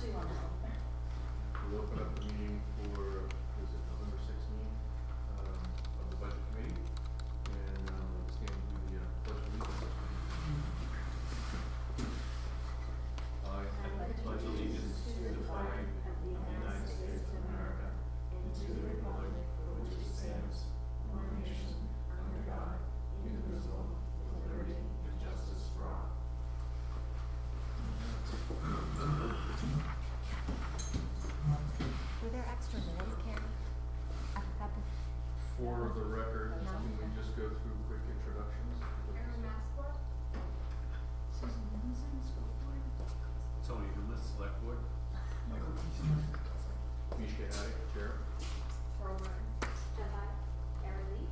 We'll open up the meeting for, is it November 16th, of the Budget Committee, and we'll stand and do the pledge of allegiance. I pledge allegiance to the flag of the United States of America and to the republic for which it stands, one nation, under God, indivisible, with liberty and justice for all. Were there extra minutes, Carrie? I forgot this. For the record, No. can we just go through quick introductions? Aaron Maxwell. Susan Wilson, school board. Tony Loomis, Select Board. Mishka Haddock, Chair. Former Jedi. Aaron Lee.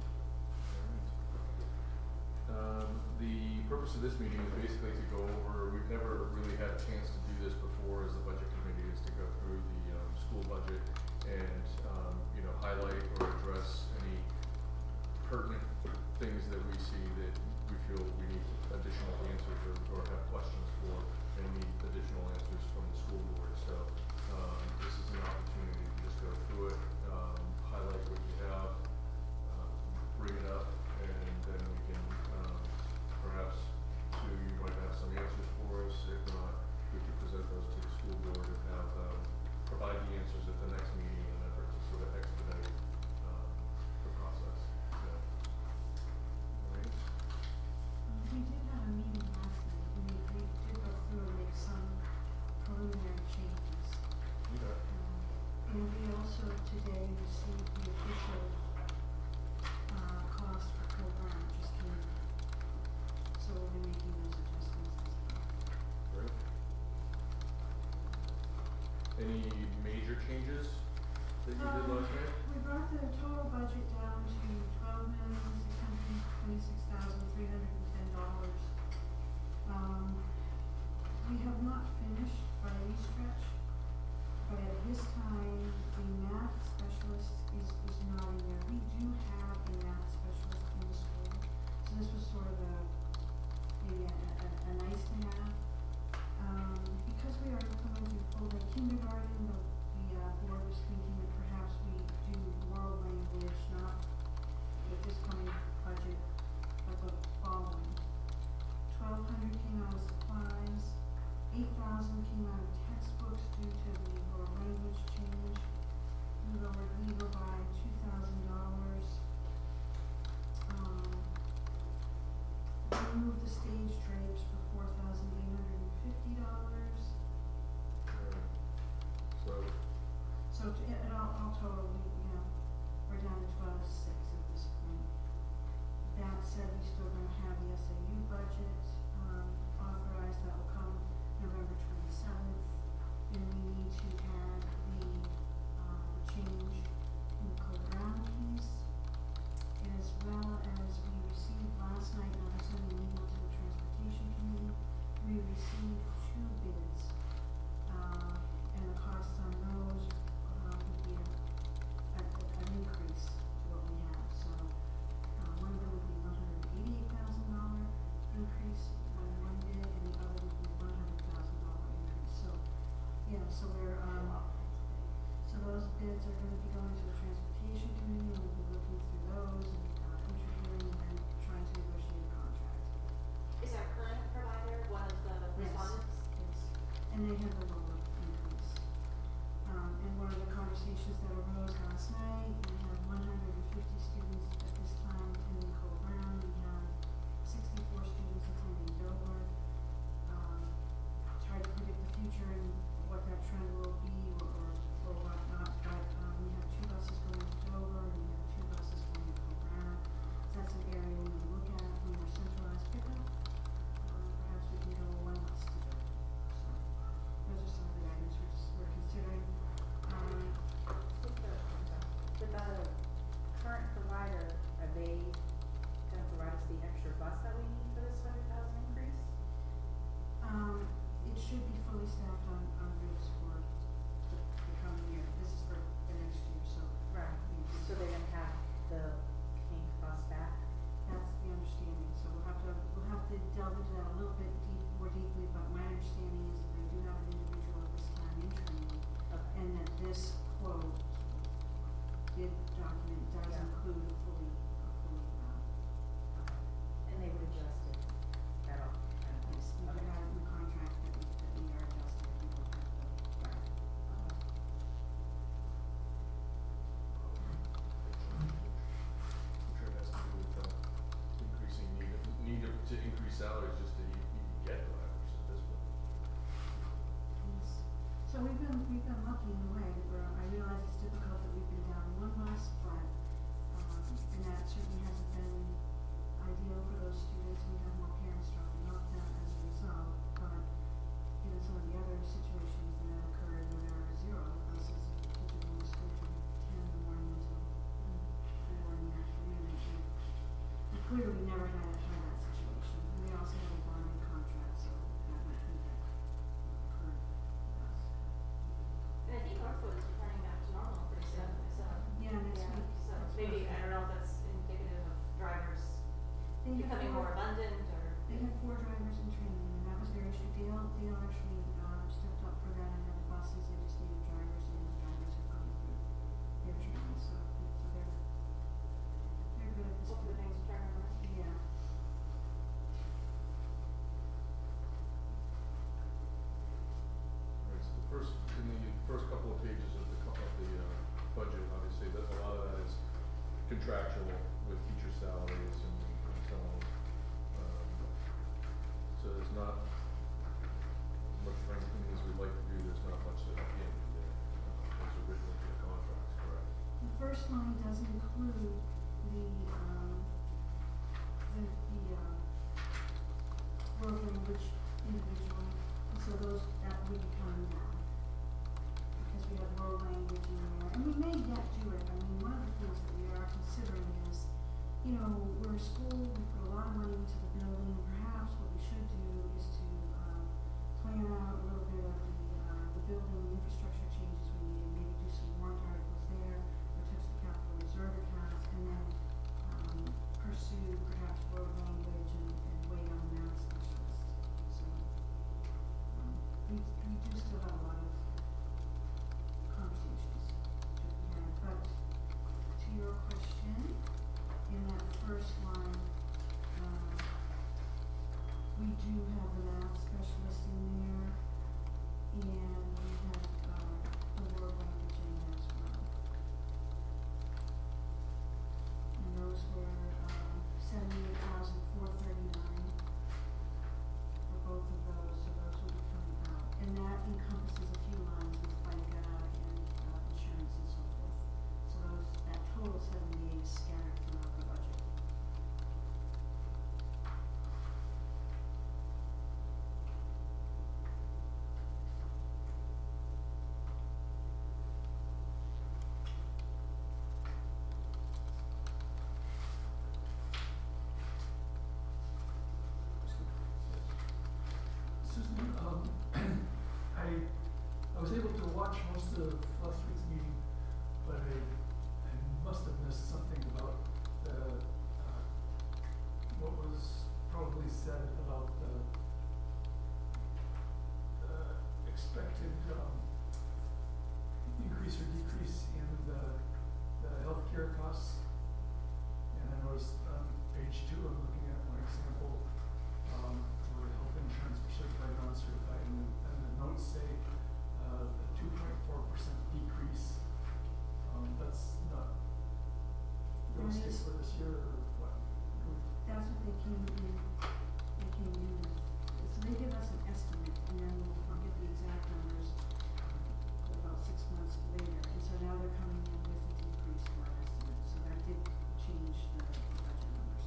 The purpose of this meeting is basically to go over, we've never really had a chance to do this before as the Budget Committee, is to go through the school budget and, highlight or address any pertinent things that we see that we feel we need additional answers or have questions for and need additional answers from the school board. So this is an opportunity to just go through it, highlight what you have, bring it up, and then we can perhaps you might have some answers for us. If not, we can present those to the school board and have provide the answers at the next meeting in an effort to sort of expedite the process. So, all right. We did have a meeting last night, and we did go through and make some preliminary changes. Okay. And we also today received the official cost for Co-Brown, just came in. So we'll be making those adjustments as well. Great. Any major changes that you did last night? We brought the total budget down to $12,626,310. We have not finished by any stretch, but at this time, the math specialist is not in there. We do have a math specialist in the school, so this was sort of maybe a nice to have. Because we are implementing full-day kindergarten, the board was thinking that perhaps we do world language, not with this coming budget, but the following. 1,200 came out of supplies, 8,000 came out of textbooks due to the world language change. We lowered legal by $2,000. We moved the stage drapes for $4,850. So, So all total, we're down to 12,600 at this point. That said, we still gonna have the SAU budget, authorized, that will come November 27th. And we need to add the, change in the Co-Brown piece, as well as we received last night, and I sent an email to the Transportation Committee, we received 2 bids. And the costs on those, would be an increase to what we have, so, one of them would be $188,000 increase on one bid, and the other would be $100,000 increase, so, yeah, so we're, so those bids are gonna be going to the Transportation Committee, and we'll be looking through those and, interviewing and trying to negotiate a contract. Is our current provider one of the respondents? Yes, and they have a lower increase. And one of the conversations that arose last night, we have 150 students at this time attending Co-Brown, we have 64 students attending Dover. Try to predict the future and what that trend will be or what not, but, we have 2 buses going to Dover and we have 2 buses going to Co-Brown. So that's an area we will look at when we're centralized pickup. Perhaps we can go 1 bus to Dover. So those are some of the items we're considering. With the current provider, are they gonna provide us the extra bus that we need for this 100,000 increase? It should be fully staffed on routes for the coming year. This is for the next year, so. Right. So they're gonna have the pink bus back? That's the understanding, so we'll have to delve into that a little bit more deeply, but my understanding is that they do have an individual at this time interested salaries just to even get drivers at this point. Yes. So we've been lucky in a way, where I realize it's difficult that we've been down one bus, but, and that certainly hasn't been ideal for those students. We have more parents dropping off now as a result, but given some of the other situations that have occurred where there are 0 buses, kids are going to school from 10 in the morning until 4 in the afternoon, and we clearly never had that situation. And we also have a bonding contract, so that might be that occurred with us. And I think Northwood is returning back to normal pretty soon, so. Yeah, next week. So That's maybe, perfect. I don't know if that's indicative of drivers They had becoming more four- abundant or. They had 4 drivers in training, and that was their issue. Dale actually, stepped up for that and had the buses, they just needed drivers, and those drivers have gone through their training, so they're good at this Hopefully point. things turn around. Yeah. Right, so in the first couple of pages of the budget, obviously, that a lot of that is contractual with teacher salaries and so on. So there's not, as much frankly as we'd like to do, there's not much that we can do there. Those are written into the contracts, correct? The first line does include the world language individual, and so that would be coming down. Because we have world language in there, and we may get to it. I mean, one of the things that we are considering is, we're a school, we put a lot of money into the building, and perhaps what we should do is to, plan out a little bit of the building infrastructure changes we need, and maybe do some warrant articles there, or touch the capital reserve accounts, and then, pursue perhaps world language and wait on math specialist. So, we do still have a lot of conversations to be had, but to your question, in that first line, we do have the math specialist in there, and we have, the world language in there as well. And those were, $78,439 for both of those, so those will be coming out. And that encompasses a few lines with FICA and, insurance and so forth. So that total 78 is scattered throughout the budget. Susan, I was able to watch most of last week's meeting, but I must have missed something about what was probably said about the expected increase or decrease in the healthcare costs. And I noticed on page 2, I'm looking at one example for health insurance for certified, non-certified, and the notes say a 2.4% decrease. That's not realistic for this year, or what? That's what they came in with. So they give us an estimate, and then I'll get the exact numbers about 6 months later. And so now they're coming in with a decrease to our estimate, so that did change the budget numbers.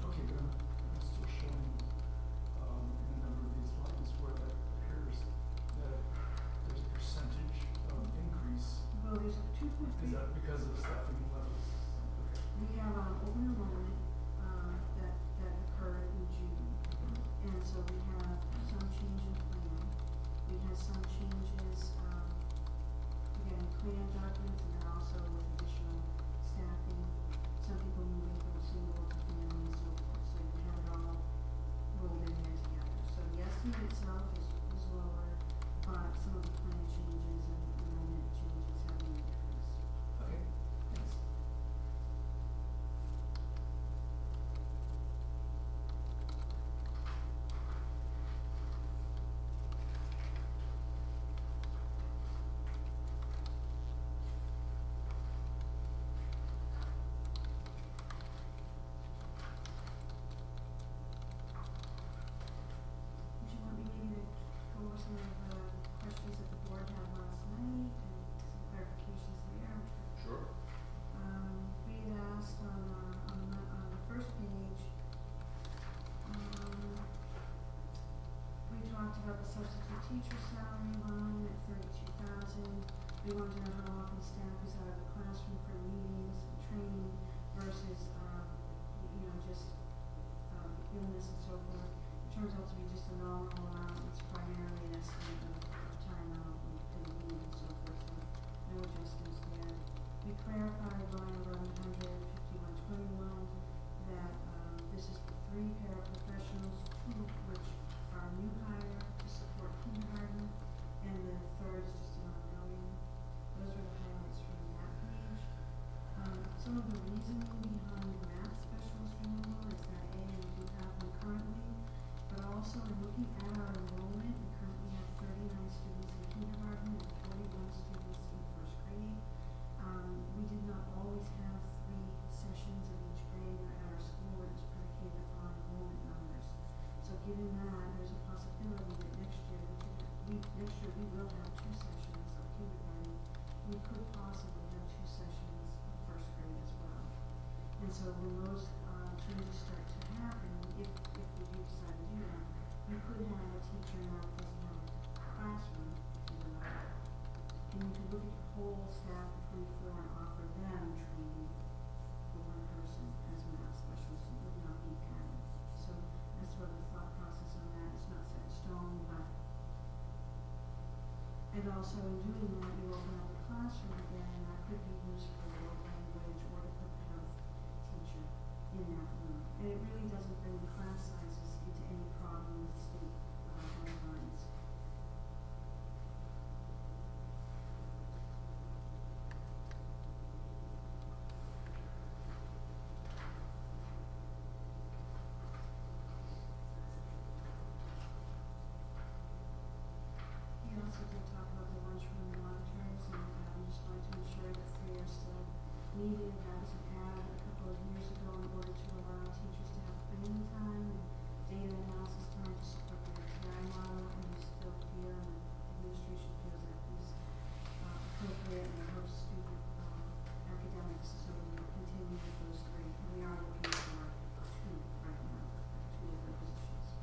Okay, but I'm still showing, in a number of these lines where that appears that there's a percentage increase. Well, there's a 2.3. Is that because of staffing levels? Okay. We have open enrollment that occurred in June, and so we have some change in plan. We have some changes, again, plan documents, and then also with additional staffing, some people moving from single to family and so forth. So you have it all rolled in there together. So the estimate itself is lower, but some of the plan changes and enrollment changes have made a difference. Okay, thanks. teacher salary line at $32,000. We wanted to know how often staff is out of the classroom for meetings and training versus, just, illness and so forth. It turns out to be just a nominal amount. It's primarily an estimate of time out and leave and so forth, so no adjustments there. We clarified line 115121 that, this is for 3 paraprofessionals, 2 of which are new hire to support kindergarten, and the third is just an ongoing. Those are the highlights from that page. Some of the reasoning behind math specialist removal is that A, we do have them currently, but also in looking at our enrollment, we currently have 39 students in kindergarten and 41 students in first grade. We did not always have 3 sessions of each grade at our school. It was predicated upon enrollment numbers. So given that, there's a possibility that next year we will have 2 sessions of kindergarten. We could possibly have 2 sessions of first grade as well. And so when those changes start to happen, if we do decide to do that, you could have a teacher now that doesn't have a classroom, if you will. And you could look at your whole staff of 24 and offer them training for one person as a math specialist. It would not be added. So that's sort of the thought process on that. It's not set in stone, but. And also in doing that, you open up the classroom again, and that could be used for world language or to put the health teacher in that room. And it really doesn't bring the class sizes into any problem with state guidelines. We also did talk about the lunchroom monitors, and we just wanted to ensure that 3 are still needed. That was an ad a couple of years ago in order to allow teachers to have planning time and data analysis time to support their TI model, and we still feel, and the administration feels that is appropriate and helps student academics, so we will continue with those 3. And we are looking for 2 right now, 2 of the positions.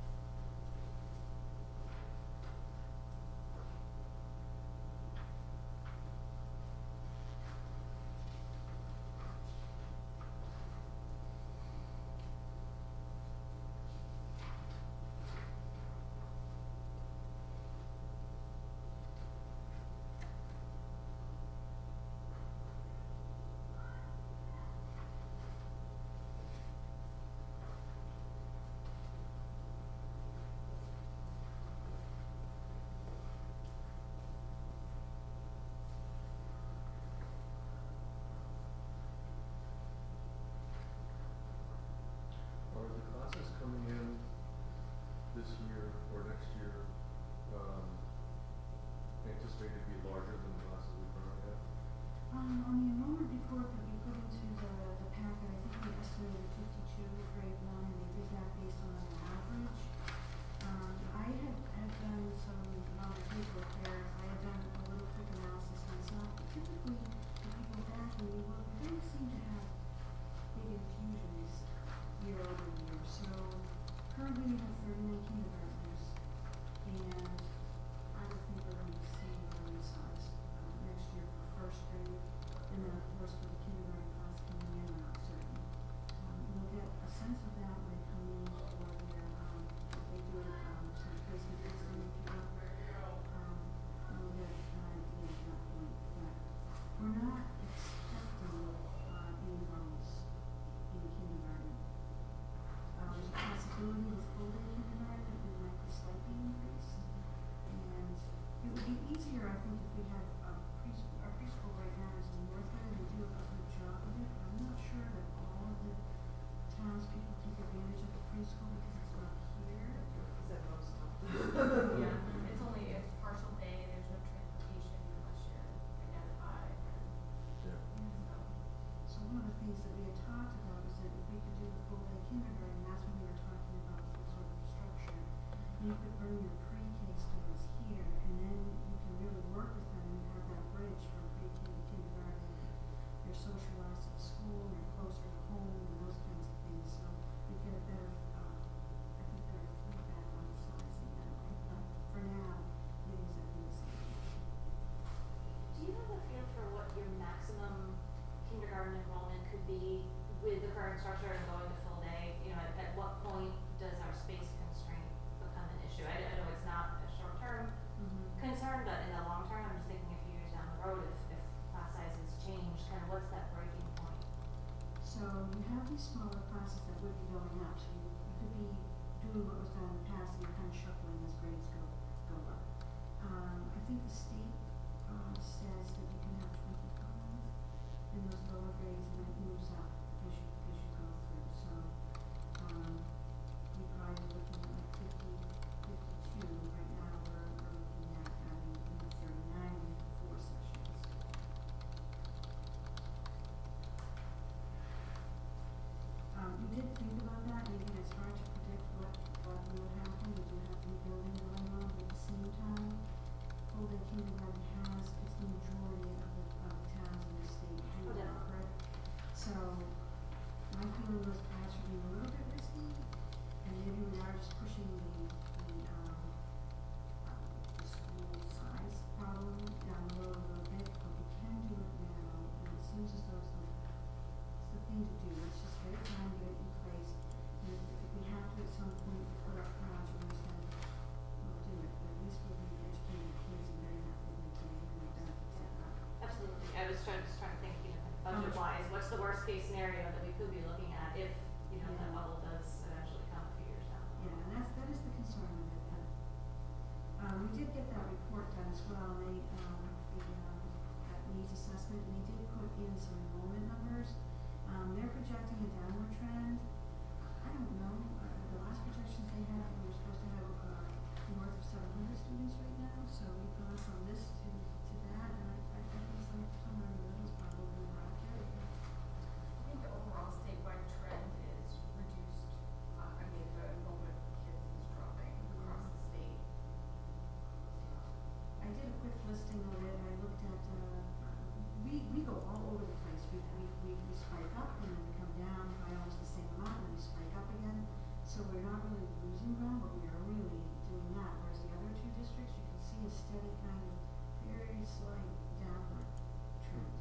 Are the classes coming in this year or next year, anticipated to be larger than the classes we currently have? On the enrollment report that we put into the packet, I think we estimated 52 grade 1, and we did that based on an average. I had done some non-paperwork there. I had done a little quick analysis myself. Typically, if you go back and you look, we don't seem to have big infusions year over year. So currently we have 39 kindergartners, and I would think we're going to see in size next year for first grade, and then of course for the kindergarten class coming in, we're not certain. We'll get a sense of that when they come in for their, they do some placement testing, if you will. And we'll get an idea at that point. But we're not expecting any bubbles in kindergarten. There's a possibility with full day kindergarten that we might be slightly increased. And it would be easier, I think, if we had preschool. Our preschool right now is in Northland, and they do a good job of it. I'm not sure that all of the townspeople take advantage of the preschool because it's not here. Said most of Yeah, it's only a partial day, there's no transportation unless you're identified, Yeah. So one of the things that we had talked about is that if we could do the full day kindergarten, that's when we were talking about some sort of structure. You could bring your pre-K students here, and then you can really work with them and have that bridge from pre-K to kindergarten. They're socialized at school, they're closer to home, and those kinds of things. So we get a better, I think, better feedback on sizing that way. But for kindergarten enrollment could be with the current structure and going to full day, you know, at what point does our space constraint become an issue? I know it's not a short-term concern, but in the long term, I'm just thinking a few years down the road, if class sizes change, kind of what's that breaking point? So you have these smaller classes that would be going up, so you could be doing what was done in the past, and you're kind of shuffling as grades go up. I think the state, says that you can have 25 in those lower grades, and it moves up as you go through, so, you're probably looking at like 52, right now we're looking at having, 39 with 4 sessions. We did think about that, and again, it's hard to predict what will happen, we do have rebuilding going on, but at the same time, full day kindergarten it's the majority of the towns in the state who Okay. offer it. So, my feeling was perhaps we're being a little bit risky, and maybe we are just pushing the school size problem down the road a little bit, but we can do it now, and it seems as though it's the thing to do, let's just get it done, get it in place, and if we have to at some point put up modules, then we'll do it, but at least we'll be educating kids and getting that full day care and the benefits of that. Absolutely, I was just trying to think, you know, How much- budget-wise, what's the worst case scenario that we could be looking at if, you know, that Yeah. bubble does eventually come a few years down the Yeah, road? and that is the concern with it, but, we did get that report done as well, and they, that needs assessment, and they did put in some enrollment numbers. They're projecting a downward trend. I don't know, the last projections they had, we were supposed to have, north of 700 students right now, so we've gone from this to that, and I think somewhere in the middle is probably more accurate. I think the overall statewide trend is reduced, the enrollment of kids is dropping across the state. I did a quick listing of it, I looked at, we go all over the place, we spike up and then we come down by almost the same amount, and then we spike up again. So we're not really losing ground, but we are really doing that, whereas the other two districts, you can see a steady kind of very slight downward trend.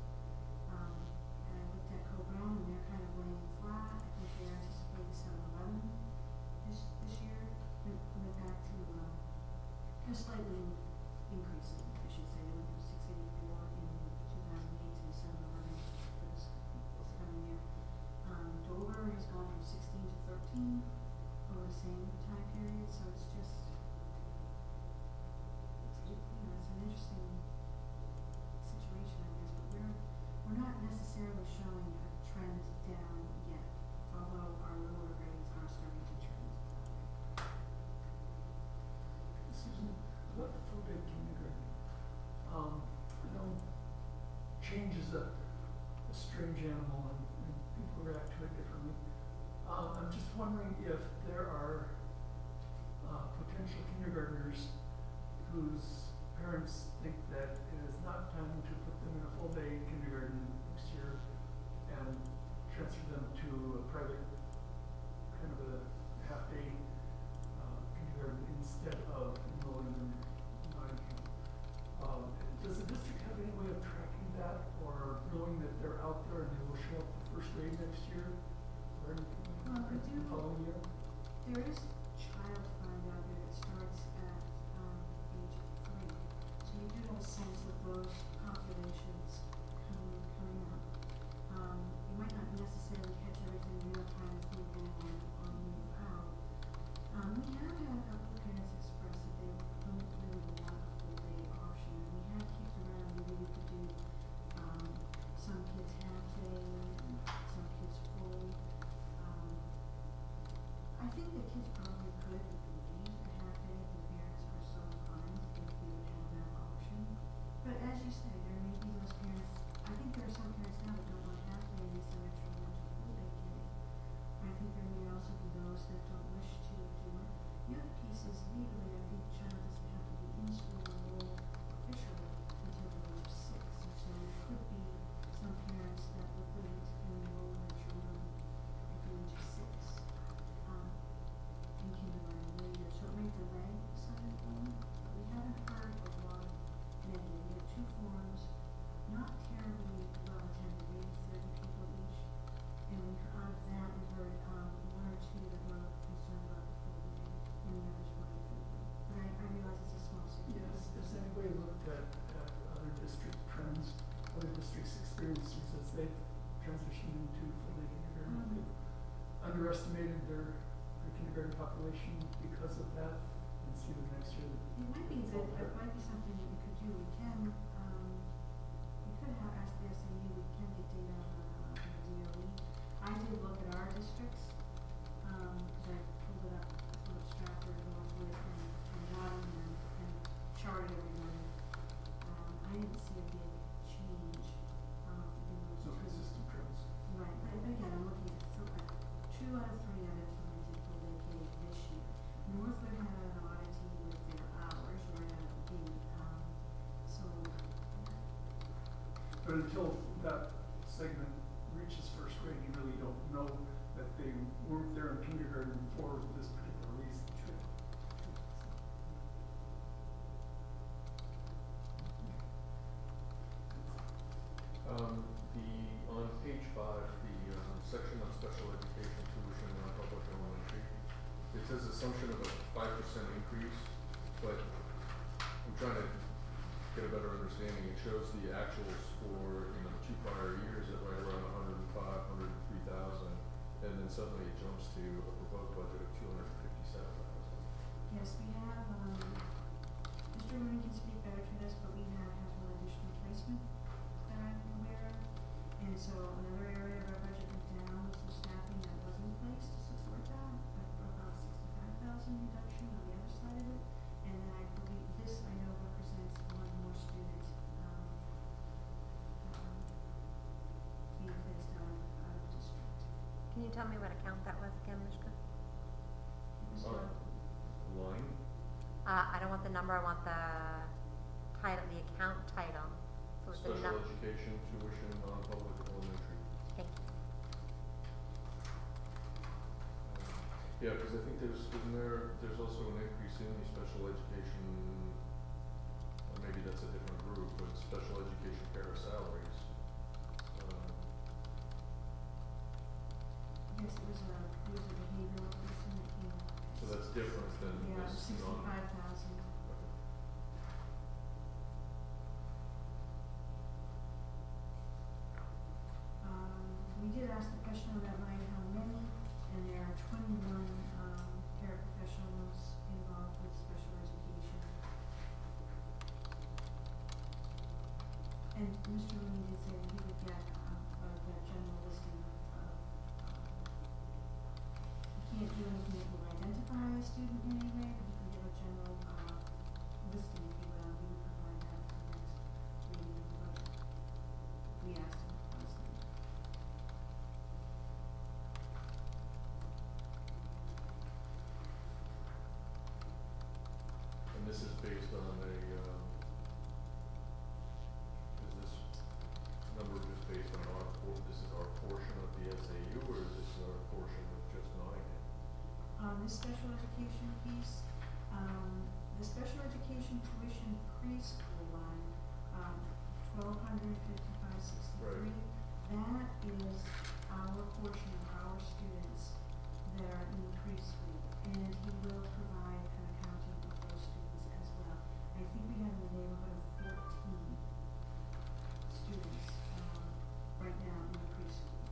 And I looked at Co-Brown, and they're kind of laying flat, I think they're anticipating 711 this year, went back to, they're slightly increasing, I should say, they went from 684 in 2008 to 711 for this coming year. Dover has gone from 16 to 13 over the same time period, so it's just, it's an interesting situation, I guess, but we're not necessarily showing a trend down yet, although our lower grades are starting to trend that way. Susan, about the full day kindergarten, I know change is a strange animal and people react to it differently. I'm just wondering if there are, potential kindergartners whose parents think that it is not time to put them in a full day kindergarten next year and transfer them to a private, kind of a half day, kindergarten instead of enrolling them in Nottingham. Does the district have any way of tracking that or knowing that they're out there and they will show up for first grade next year or anything Well, we the do. following year? There is child find out there that starts at, age 3, so you do have a sense of those populations coming up. You might not necessarily catch everything in real time as move in or move out. We have had a couple of parents express that they don't really want a full day option, and we have kicked around, maybe we could do, some kids half day and some kids full. I think the kids probably could leave a half day if the parents are so inclined, if we would have that option. But as you say, there may be those parents, I think there are some parents now that don't want half day and they send their children to full day K. I think there may also be those that don't wish to do it. The other piece is legally, I think the child doesn't have to be in school enrolled officially until the age of 6. And so there could be some parents that would wait and enroll their children at the age of 6. In kindergarten later, so it may delay some enrollment, but we haven't heard a lot of negative. We have 2 forums, not terribly well attended, maybe 30 people they've transitioned into full day kindergarten. They've underestimated their kindergarten population because of that, and see that next year that It might be good, it might be something that we could do, we could have asked the SAU, we can get data on the DOE. I did look at our districts, cause I pulled it up, Stratford, Northwood, and Nottingham, and charted everybody. I didn't see a big change, in those no two. consistent trends. Right, but again, I'm looking at 2 out of 3 have implemented full day K this year. Northwood had an oddity with their hours right out of the gate, so, But until that segment reaches first grade, you really don't know that they weren't there in kindergarten for this particular reason. On page 5, the section on special education tuition in public elementary, it says assumption of a 5% increase, but I'm trying to get a better understanding. It shows the actuals for, the 2 prior years at right around 105, 103,000, and then suddenly it jumps to a proposed budget of 257,000. yes, we have, Mr. Rooney can speak better to this, but we have one additional placement that I'm aware of. And so another area of our budget went down was the staffing that was in place to support that, about 65,000 reduction on the other side of it. And then I believe this, I know, represents one more student, being placed out of district. Can you tell me what account that was again, Mishka? It was, Line? I don't want the number, I want the title, the account title. So it's a Special education tuition on public elementary. Thank you. Yeah, because I think there's also an increase in the special education, or maybe that's a different group, but special education para salaries. yes, it was a behavioral person that came up. So that's different than Yeah, this 65,000. Okay. We did ask the question on that line, how many, and there are 21, paraprofessionals involved with special education. And Mr. Rooney did say that he would get, that general listing of, he can't do anything that will identify a student in any way, but he can give a general, listing, if you will, we would provide that for the next reading of the budget. We asked him honestly. And this is based on is this number just based on this is our portion of the SAU, or is this our portion of just Nottingham? This special education piece, the special education tuition preschool line, 1,255.63. Right. That is our portion of our students that are in preschool, and he will provide an accounting of those students as well. I think we have in the neighborhood of 14 students, right now in preschool.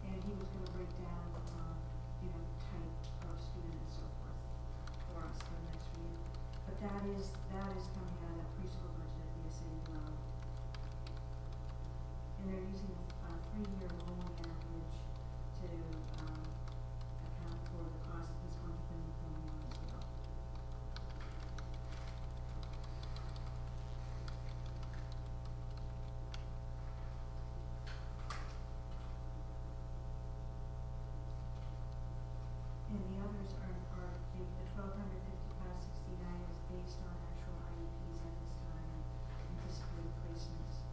And he was gonna break down, type of student and so forth for us for the next reading. But that is coming out of that preschool budget at the SAU level. And they're using a 3-year rolling average to, account for the cost of this one within the formula as well. And the others are the 1,255.69 is based on actual IEPs at this time and anticipated placements.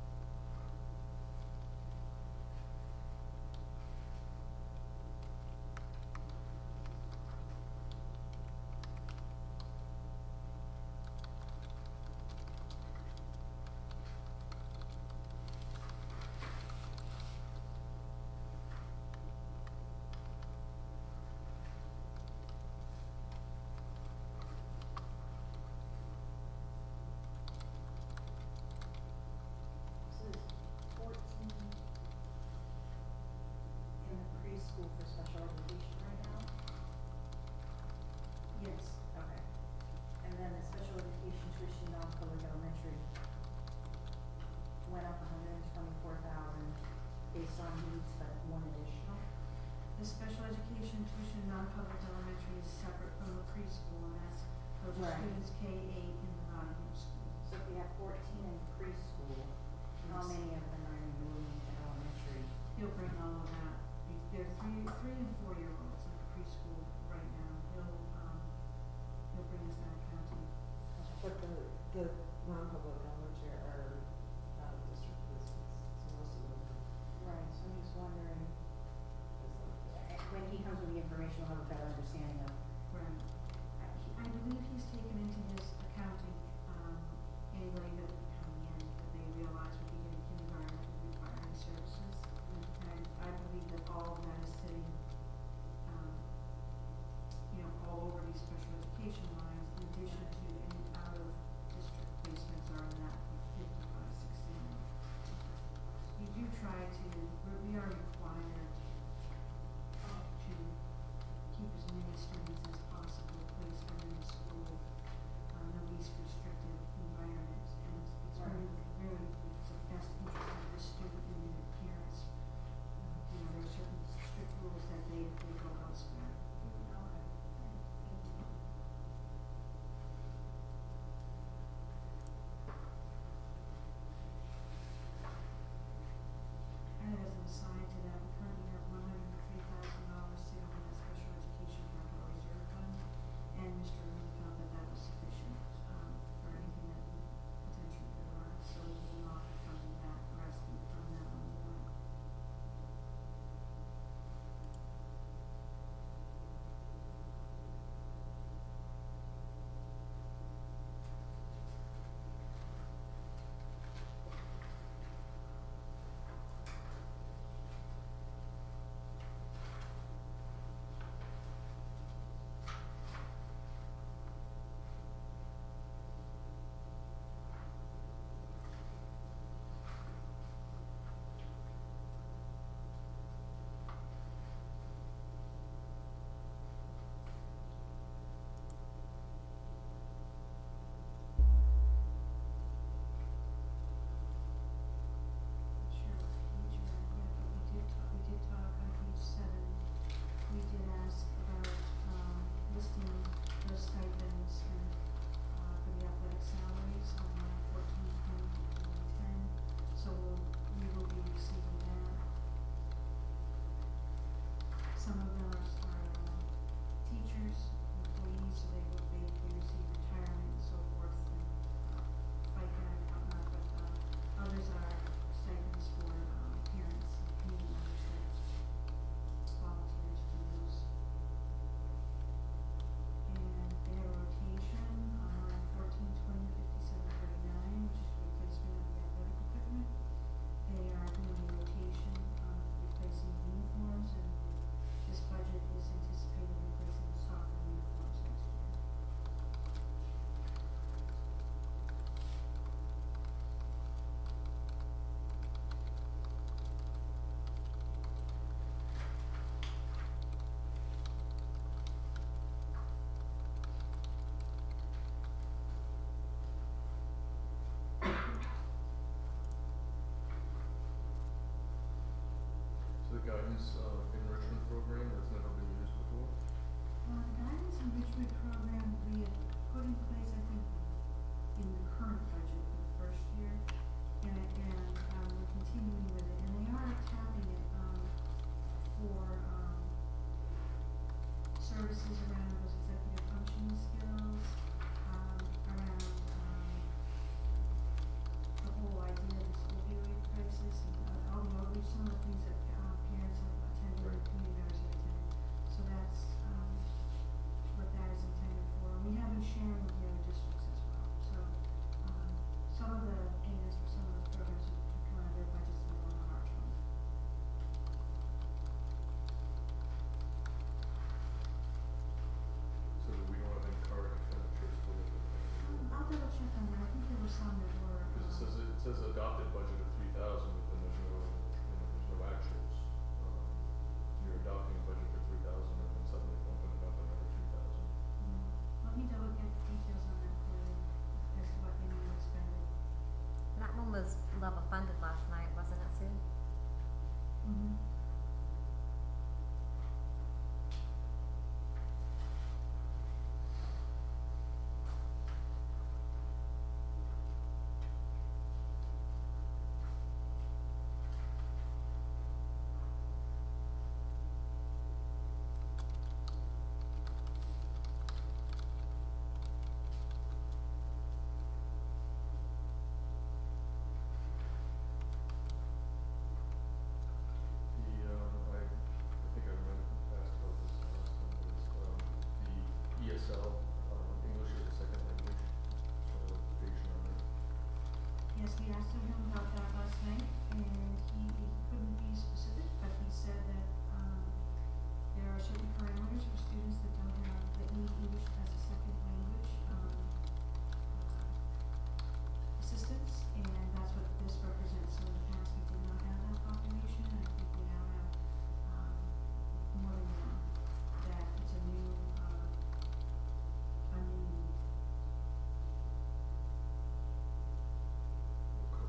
the non-public elements are out of district business, so most of them. Right, so I'm just wondering, when he comes with the information, we'll have a better understanding of. Right. I believe he's taken into his accounting, anybody that would be coming in, that they realize would be getting kindergarten that would require any services. And I believe that all of that is sitting, all over these special education lines, in addition to any out-of-district placements are in that 55-16. We do try to, we are required to keep as many students as possible placed within the school, the least restrictive environment, and it's really, it's the best interest of the student and their parents. There are certain strict rules that they go elsewhere. And as an aside to that, we currently have $103,000 sitting in the special education capital reserve fund, and Mr. Rooney felt that that was sufficient, for anything that would potentially arise, so we will not be funding that, or asking to fund that on the warrant. Sure, page you're at, yeah, but we did talk on page 7, we did ask about, listing those stipends and, for the athletic salaries on line 14, 20, and 10, so we will be receiving that. Some of them are teachers, employees, so they receive retirement and so forth, and, FICA and whatnot, but, others are stipends for, parents and community members that volunteer to do those. And they have a rotation on line 14, 20, 57, 39, which is the replacement of the athletic equipment. They are doing a rotation on replacing uniforms, and this budget is anticipating replacing the soccer uniforms next year. So the guidance, enrichment program that's never been used before? The guidance enrichment program we had put in place, I think, in the current budget for the first year, and we're continuing with it, and they are tapping it, for, services around those executive functioning skills, around, the whole idea of this opioid crisis, and, all the outreach, some of the things that, parents have attended, and community members have attended. So that's, what that is intended for. And we have been sharing with the other districts as well. So, some of the payments for some of those programs have come out of their budgets and go on our fund. So that we don't have any current expenditures for it? I'll double check on that. I think there were some that were. Because it says adopted budget of 3,000, but then there's no actuals. You're adopting a budget for 3,000 and then suddenly bumping it up another 2,000. Let me double get details on that for you, as to what they need to expend it. That one was level funded last night, wasn't it, Sue? Mm-hmm. Yes, we asked him about that last night, and he couldn't be specific, but he said that, there are certain parameters for students that need English as a second language, assistance, and that's what this represents. So in the past, we did not have that population, and I think we now have, more than one, that it's a new need.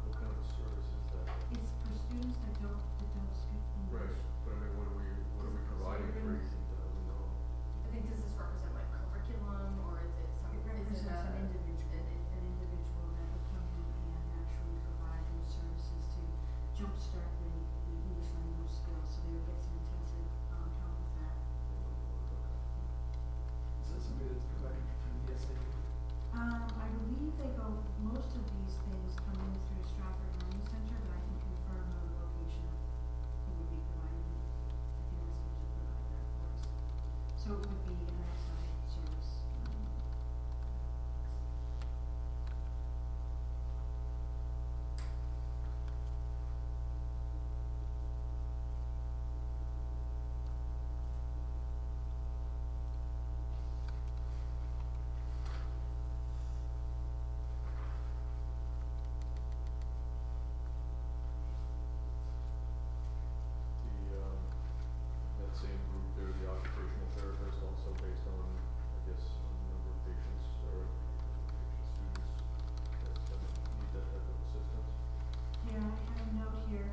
What kind of service is that? It's for students that don't speak Right, English. but I mean, what are we providing for you, that we know? I think, does this represent like curriculum, or is it some, It is it represents an individual that would come in and actually provide those services to jumpstart the English language skills, so they would get some intensive, help with that. Is that somebody that's providing through the SAU? I believe most of these things come in through Stratford Learning Center, but I can confirm the location of who would be providing it. I can ask them to provide that for us. So it would be an outside service. That same group there, the occupational therapist, also based on, I guess, on the number of patients or students that need that type of assistance. Yeah, I have a note here,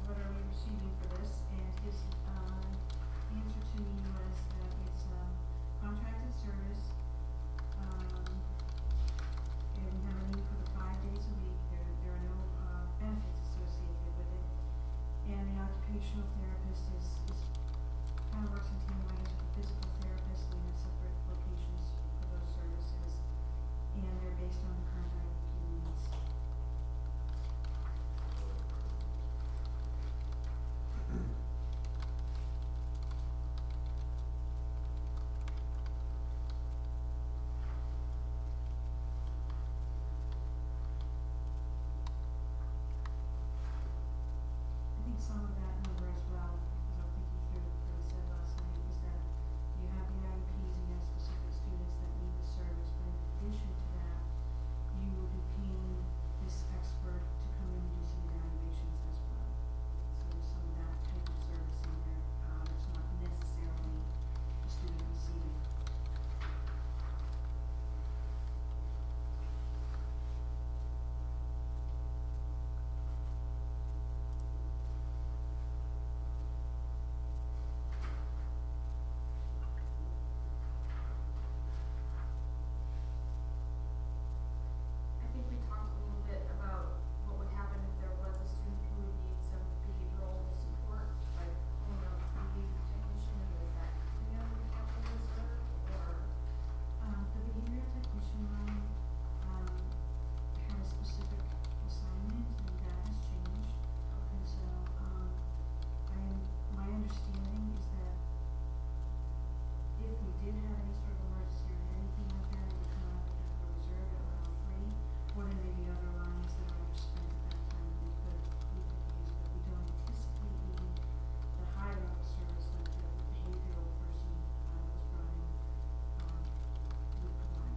what are we receiving for this, and his, answer to me was that it's a contracted service, and we have a need for the 5 days a week, there are no, benefits associated with it. And the occupational therapist is kind of works in tandem, I guess, with the physical therapist, we have separate locations for those services, and they're based on the current IEP needs. I think some of that number as well, because I'm thinking through what he said last night, is that you have the IEPs and you have specific students that need the service, but in addition to that, you will be paying this expert to come in and do some evaluations as well. So there's some of that type of service in there, it's not necessarily the student receiving. I think we talked a little bit about what would happen if there was a student who would need some behavioral support, like pulling out the behavior technician, and is that coming out of the capital reserve, or? The behavior technician line, had a specific assignment and that has changed. And so, my understanding is that if we did have any sort of emergency or anything like that, it would come out of the capital reserve at around 3, or there may be other lines that are spent at that time that we could use, but we don't anticipate needing the high level service like the behavioral person, that was brought in, would provide.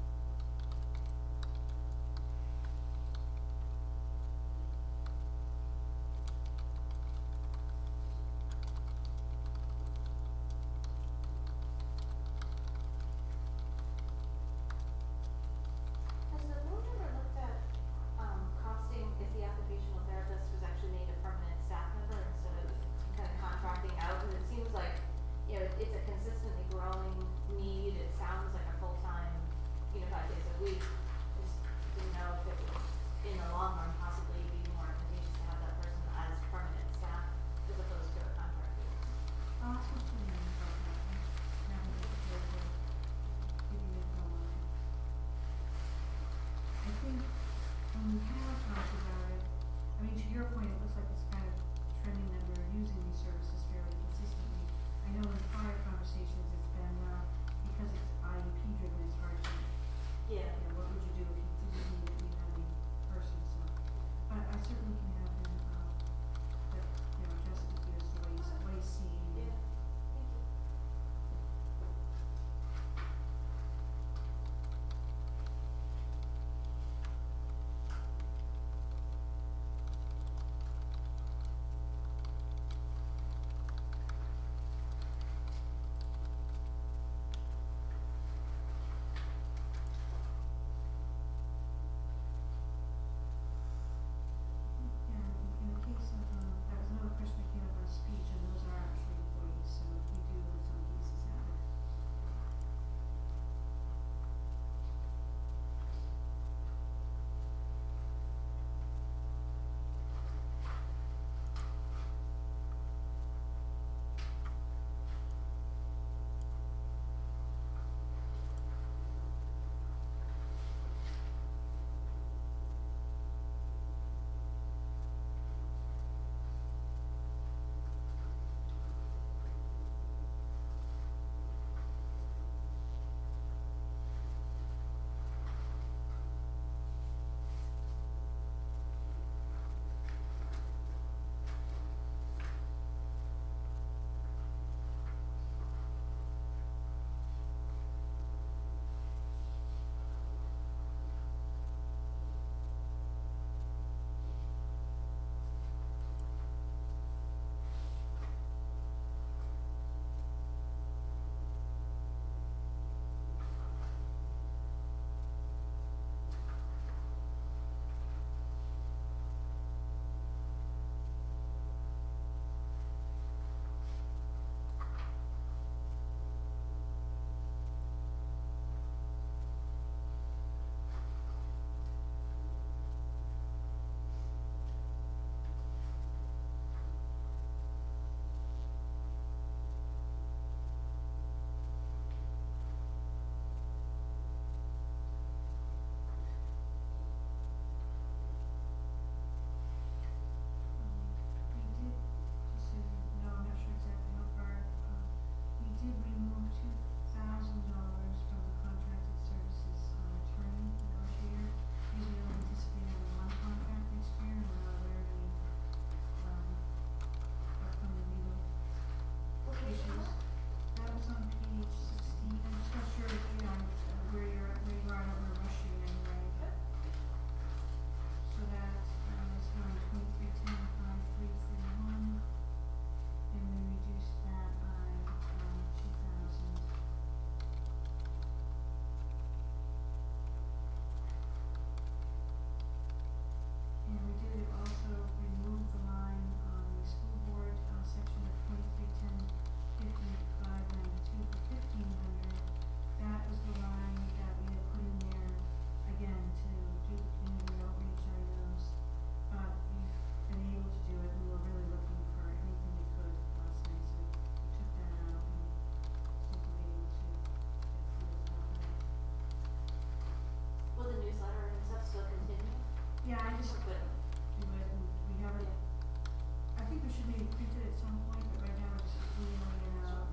just But do it, and we have it, I think we should maybe print it at some point, but right now we're just emailing it out.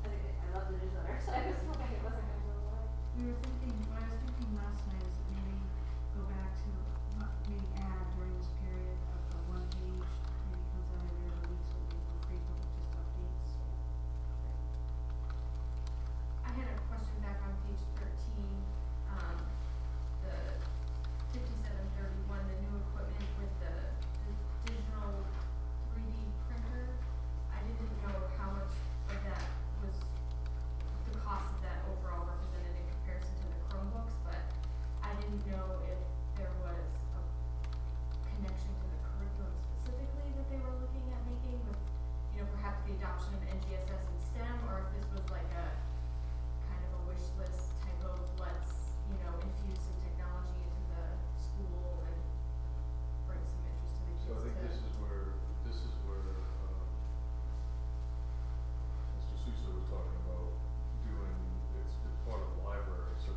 I love the newsletter, so I was hoping it wasn't going to go away. What I was thinking last night is that maybe go back to, maybe add during this period a one page, maybe comes out every other week, so we can frequent with just updates. I had a question back on page 13, the 5731, the new equipment with the digital 3D printer. I didn't know how much of that was the cost of that overall represented in comparison to the Chromebooks, but I didn't know if there was a connection to the curriculum specifically that they were looking at making with, you know, perhaps the adoption of NGSS and STEM, or if this was like a kind of a wish list type of let's, you know, infuse some technology into the school and bring some interest to the kids. So I think this is where, Mr. Sousa was talking about doing, it's part of the library, so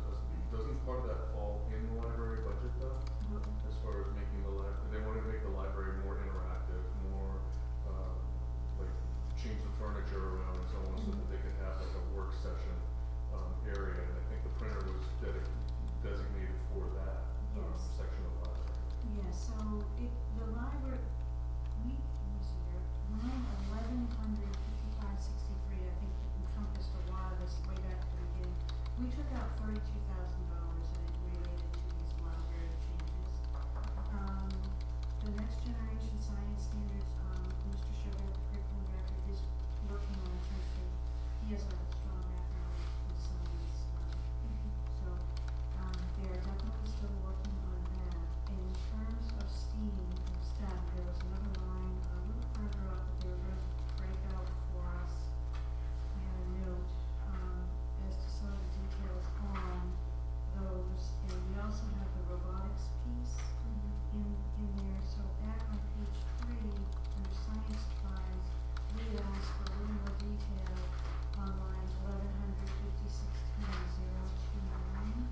doesn't part of that fall in the library budget though? As far as making they wanted to make the library more interactive, more, like, change the furniture around and so on, so that they could have like a work session, area, and I think the printer was designated for that, Yes. section of the library. Yeah, so the library, let me see here, line 115563, I think encompassed a lot of this way back at the beginning. We took out $32,000 and it related to these library changes. The next generation science standards, Mr. Sugar, the curriculum director, is working on in terms of, he has a strong background in science. So, they are definitely still working on that. And in terms of STEAM and STEM, there was another line a little further up that they were going to break out for us. I had a note, as to some of the details on those. And we also have the robotics piece in there. So back on page 3, under science supplies, we asked for a little more detail on line 115610.029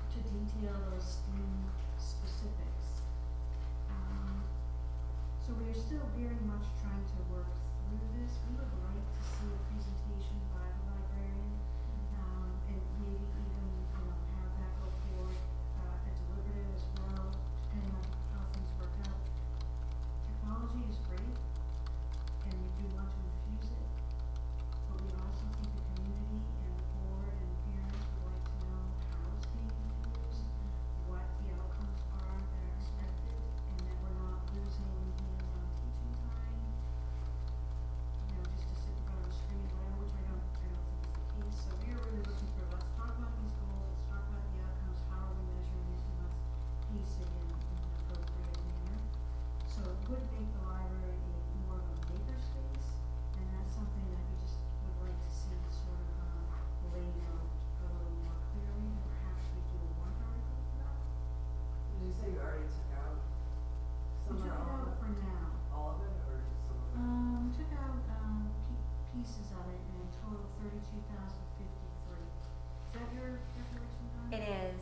to detail those STEAM specifics. So we are still very much trying to work through this. We would like to see a presentation by the librarian, and maybe even, you know, have that go forward, a deliberative as well, depending on how things work out. Technology is great, and we do want to infuse it, but we also think the community and the board and parents would like to know how it's being infused, what the outcomes are that are expected, and that we're not losing hands-on teaching time, you know, just to sit in front of a screen and learn, which I don't think is the case. So we are really looking for, let's talk about these goals, let's talk about the outcomes, how are we measuring it, and let's piece it in an appropriate manner. So it would make the library more of a maker space, and that's something that we just would like to see sort of laid out a little more clearly, and perhaps we do a warrant article for that. Did you say you already took out We some took or it all out of it? for now. All of it, or just some of it? We took out, pieces of it, and in total 32,053. Is that your recollection, Don? It is,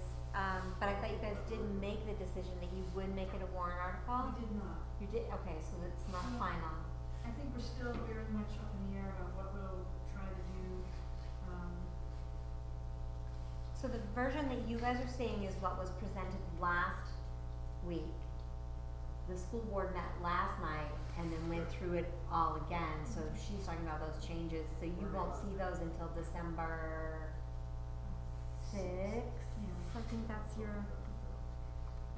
but I thought you guys didn't make the decision that you would make it a warrant article? We did not. You did, okay, so it's not Yeah. final. I think we're still very much up in the air about what we'll try to do. So the version that you guys are seeing is what was presented last week. The school board met last night and then went through it all again, so she's talking about those changes, so you won't see those until December 6th. Yeah. I think that's your,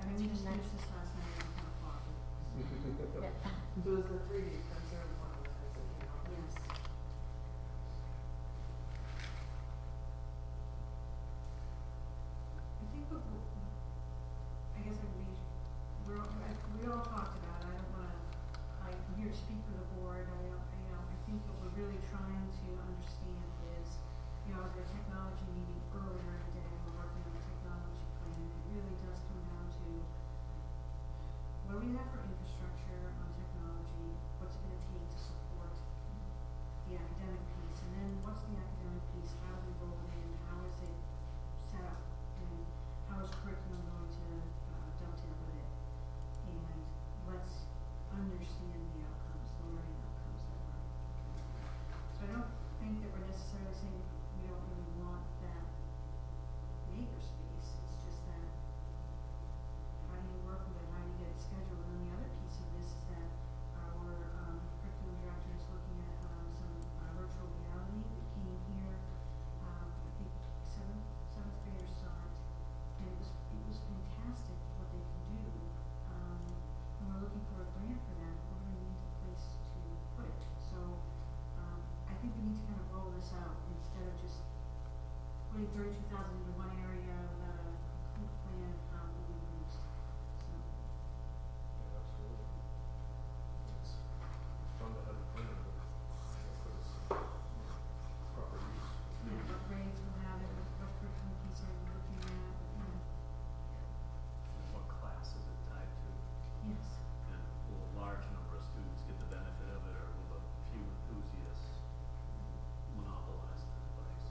I mean, we just finished this last night at 10 o'clock. yeah. So is the 3D printer one of the things that came out? Yes. I think I guess we all talked about it, I don't wanna, I'm here to speak for the board, I think what we're really trying to understand is, you know, the technology meeting earlier in the day, we're working on the technology plan, it really does come down to what do we have for infrastructure on technology, what's it gonna take to support the academic piece, and then what's the academic piece, how do we roll it in, how is it set up, and how is curriculum going to dovetail with it? throwing 2,000 into one area without a complete plan of how it will be used, so. Yeah, absolutely. It's fun to have a plan with, for this, proper use. What grades will have it, what curriculum piece are you looking at, And what class is it tied to? yes. And will a large number of students get the benefit of it, or will a few enthusiasts monopolize the device?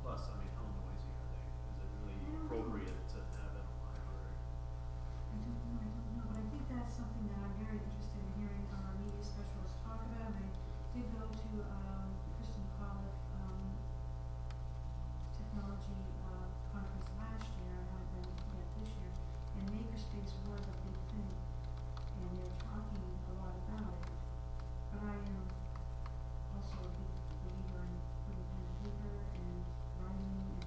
Plus, I mean, how noisy are they? Is it really appropriate to have in a library? I don't know, but I think that's something that I'm very interested in hearing our media specialist talk about, and I did go to, Kristen McAuliffe, technology, conference last year, I haven't been yet this year, and makerspace was a big thing, and they were talking a lot about it, but I am also a big believer in putting pen to paper and writing and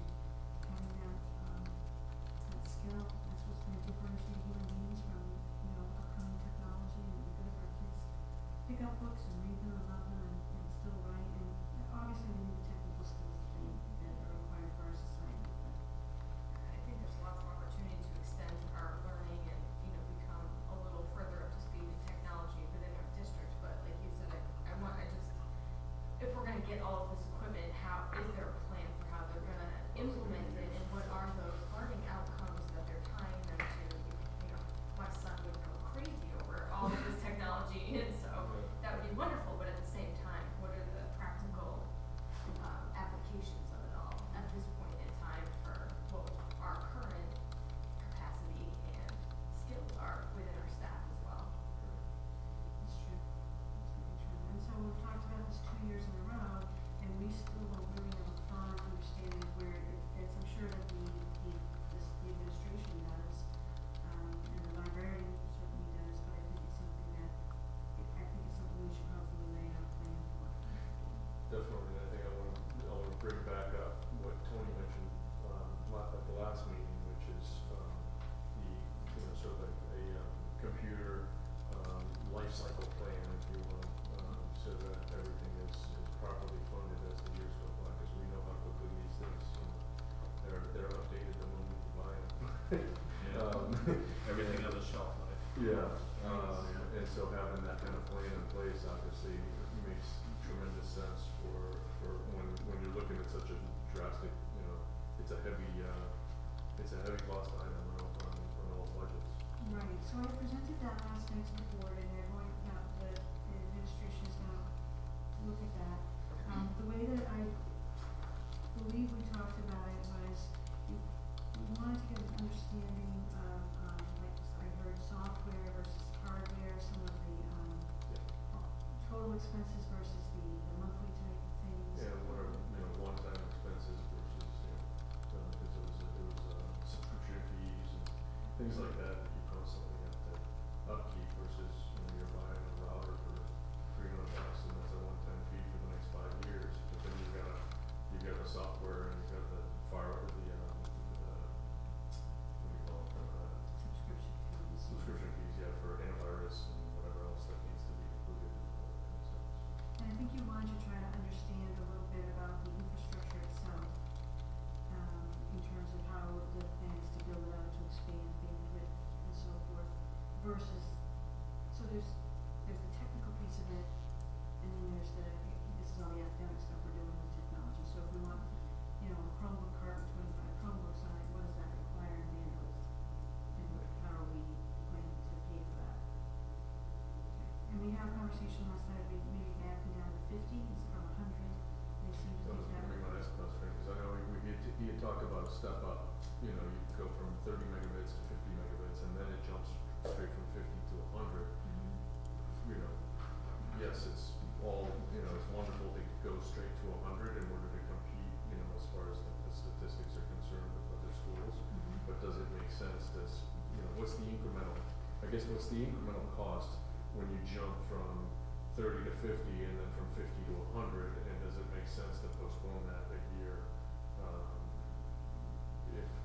having that skill. That's what's gonna differentiate human beings from, upcoming technology, and be good if our kids pick up books and read them and love them and still write, and obviously they need the technical skills that are required for our society, but. I think there's lots of opportunity to extend our learning and, become a little further up to speed in technology within our district, but like you said, if we're gonna get all of this equipment, is there a plan for how they're gonna implement it, and what are those learning outcomes that they're tying them to? My son would go crazy over all of this technology, and so that would be wonderful, but at the same time, what are the practical, applications of it all at this point in time for what our current capacity and skills are within our staff as well? That's true. That's really true. And so we've talked about this 2 years in a row, and we still don't really have a firm understanding of where it fits. I'm sure that the administration does, and the librarian certainly does, but I think it's something we should probably lay out a plan for. Definitely, and I think I wanna bring back up what Tony mentioned, at the last meeting, which is, sort of a computer, life cycle plan, if you will, so that everything is properly funded as the years go by, because we know how quickly these things, they're updated the moment you buy them. Everything has a shelf life. Yeah, and so having that kind of plan in place obviously makes tremendous sense for when you're looking at such a drastic, it's a heavy cost item on all budgets. Right, so I presented that last night to the board, and they're going, the administration is gonna look at that. The way that I believe we talked about it was, we wanted to get an understanding of, like, I heard software versus hardware, some of the, total expenses versus the monthly type things. Yeah, what are, one-time expenses versus, because it was subscription fees and things like that you constantly have to upkeep versus, you're buying a router for $300 and that's a one-time fee for the next 5 years. But then you've got the software and you've got the what do you call it? Subscription fees. Subscription fees, yeah, for antivirus and whatever else that needs to be included in the whole thing, so. And I think you wanted to try to understand a little bit about the infrastructure itself, in terms of how the plan is to build it out, to expand bandwidth and so forth, versus, so there's the technical piece of it, and then there's this is all the academic stuff we're doing with technology. So if we want, a Chromebook cart with 25 Chromebooks on it, what does that require in bandwidth? And how are we planning to pay for that? Okay. And we had a conversation last night, maybe backing down to 50 instead from 100. They seem to That was think that. gonna be my next question, because I know he had talked about a step up, you could go from 30 megabits to 50 megabits, and then it jumps straight from 50 to 100. Yes, it's all, it's wonderful to go straight to 100 in order to compete, as far as the statistics are concerned with other schools. But does it make sense to, what's the incremental cost when you jump from 30 to 50 and then from 50 to 100, and does it make sense to postpone that a year,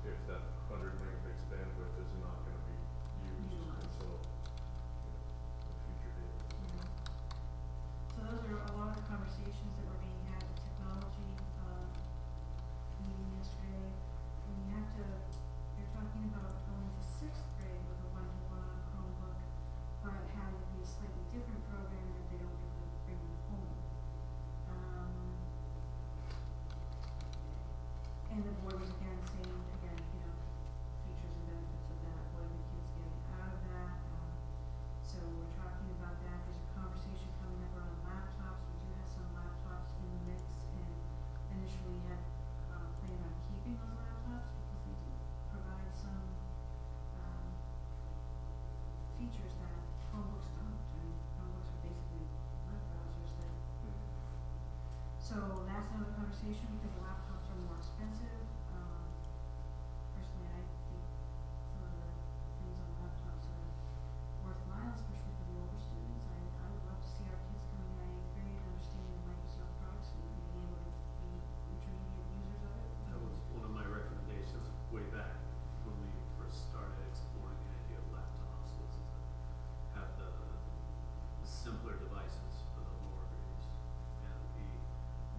if that 100 megabits bandwidth is not gonna be used until, a future date? So those are a lot of the conversations that were being had at the technology, meeting yesterday. So that's another conversation because the laptops are more expensive. Personally, I think some of the things on laptops are worthwhile, especially for the older students. I would love to see our kids coming out of eighth grade understanding the Microsoft products and being able to be intermediate users of it. That was one of my recommendations way back when we first started exploring the idea of laptops, was to have the simpler devices for the lower grades and the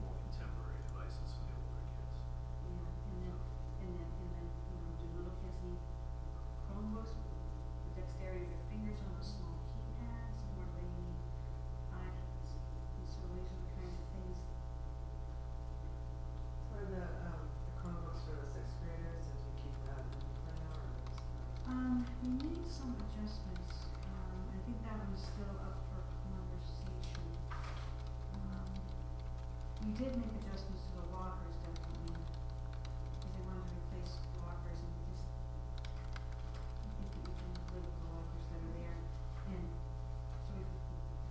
more contemporary devices for the older kids. Yeah, and then, you know, do little kids need Chromebooks with the dexterity of their fingers on the small keypads, or do they need iPads? And so these are the kinds of things. So are the Chromebooks for the sixth graders, did you keep that in for now, or just? We made some adjustments, I think that one's still up for conversation. We did make adjustments to the lockers definitely, because they wanted to replace lockers and we just, I think that we can live with the lockers that are there. And so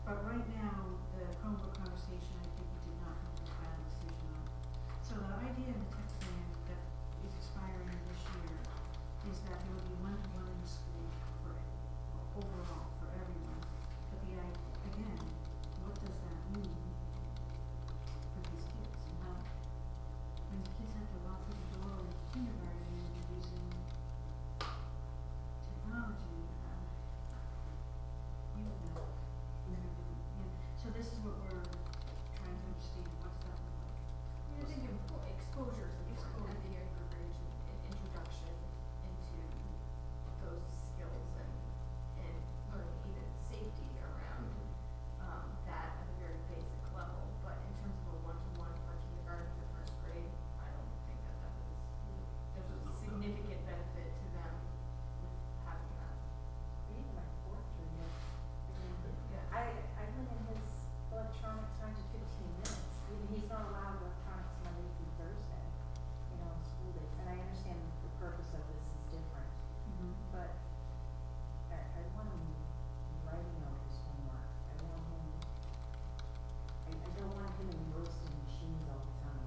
but right now, the Chromebook conversation, I think we did not come to a final decision on. So the idea in the tech plan that is expiring this year is that there will be one-to-one in the school for, overall, for everyone. But again, what does that mean for these kids? And how, when the kids have to walk through the door in kindergarten and they're using technology, you would know. Yeah, so this is what we're trying to understand, what's that look like? I think exposure is important at the younger age and introduction into those skills and learning even safety around that at a very basic level. But in terms of a one-to-one for kindergarten to first grade, I don't think that there's a significant benefit to them with having that. Even my fourth junior, Yeah. I limit his electronics time to 15 minutes. Even he's not allowed electronics Monday through Thursday, you know, on school days. And I understand the purpose of this is different, but I want him writing out his homework. I want him, I don't want him engrossed in machines all the time.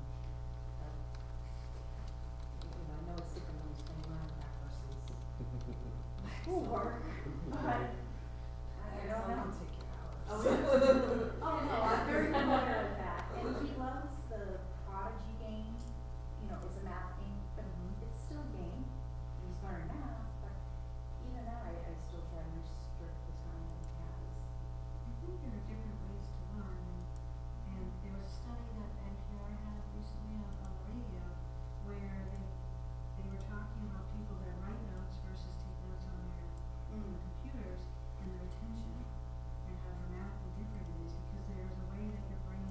You know, I know it's different when he's playing Minecraft versus schoolwork, but I don't know. Take you hours. Oh, yeah. Oh, no, I'm very familiar with that. And he loves the Prodigy game, you know, it's a math game, but it's still a game. He's learning math, but even that, I still try to restrict the time that he has. I think there are different ways to learn, and there was a study that NPR had recently on the radio where they were talking about people that write notes versus take notes on their computers and the retention and how dramatically different it is, because there's a way that your brain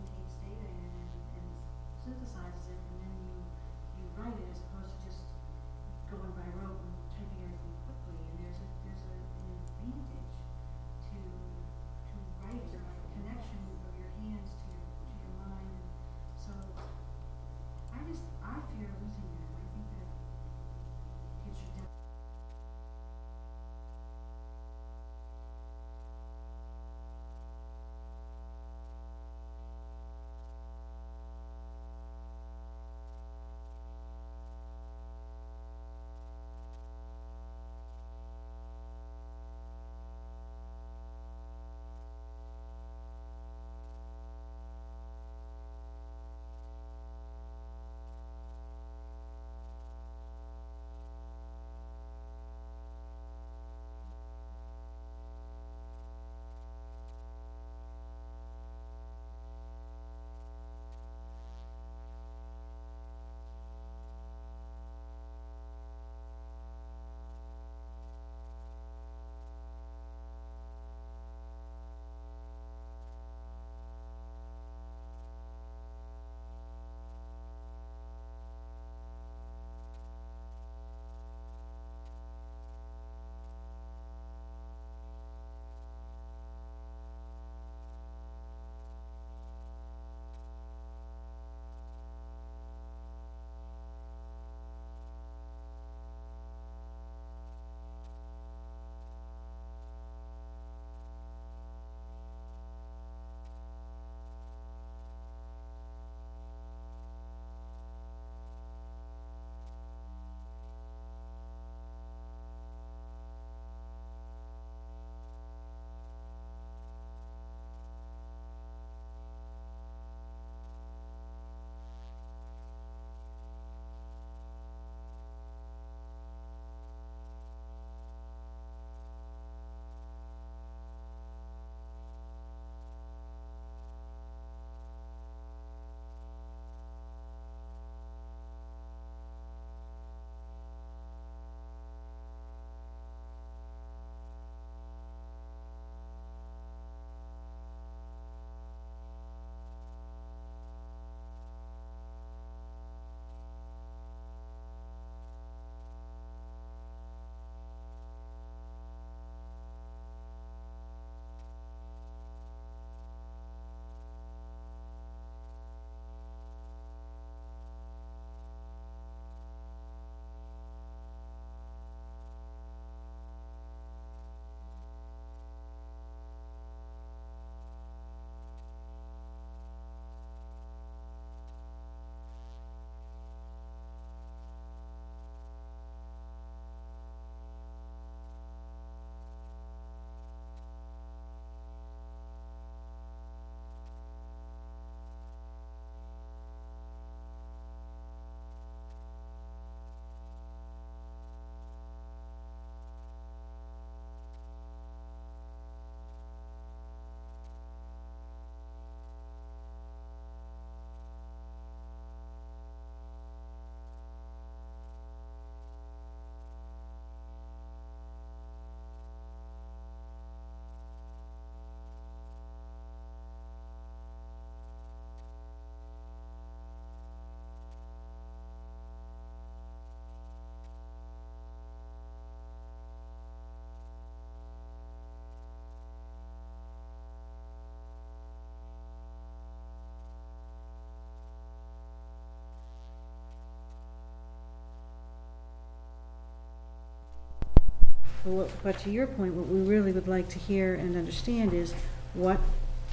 But to your point, what we really would like to hear and understand is what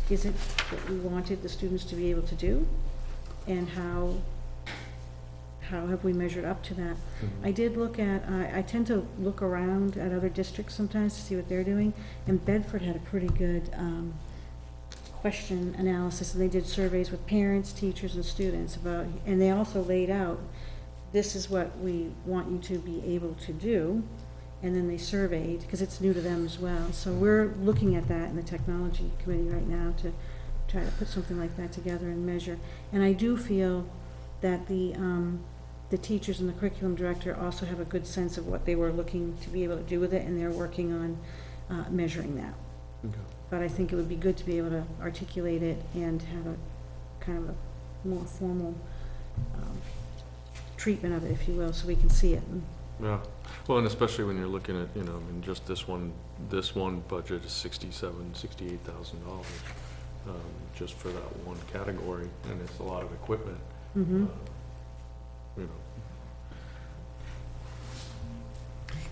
is it that we wanted the students to be able to do? And how have we measured up to that? I did look at, I tend to look around at other districts sometimes to see what they're doing, and Bedford had a pretty good, question analysis, and they did surveys with parents, teachers, and students about, and they also laid out, this is what we want you to be able to do, and then they surveyed, because it's new to them as well. So we're looking at that in the technology committee right now to try to put something like that together and measure. And I do feel that the teachers and the curriculum director also have a good sense of what they were looking to be able to do with it, and they're working on measuring that. Okay. But I think it would be good to be able to articulate it and have a kind of a more formal treatment of it, if you will, so we can see it. Yeah, well, and especially when you're looking at, I mean, just this one budget is $68,000, just for that one category, and it's a lot of equipment. Mm-hmm. You know,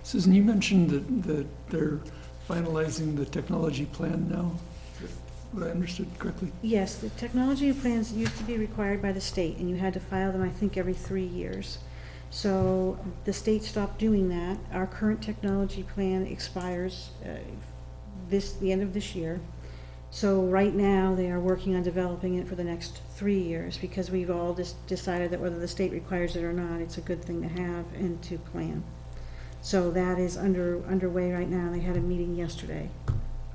Susan, you mentioned that they're finalizing the technology plan now. Is that what I understood correctly? Yes, the technology plans used to be required by the state, and you had to file them, I think, every 3 years. So the state stopped doing that. Our current technology plan expires the end of this year. So right now, they are working on developing it for the next 3 years, because we've all just decided that whether the state requires it or not, it's a good thing to have and to plan. So that is underway right now. They had a meeting yesterday,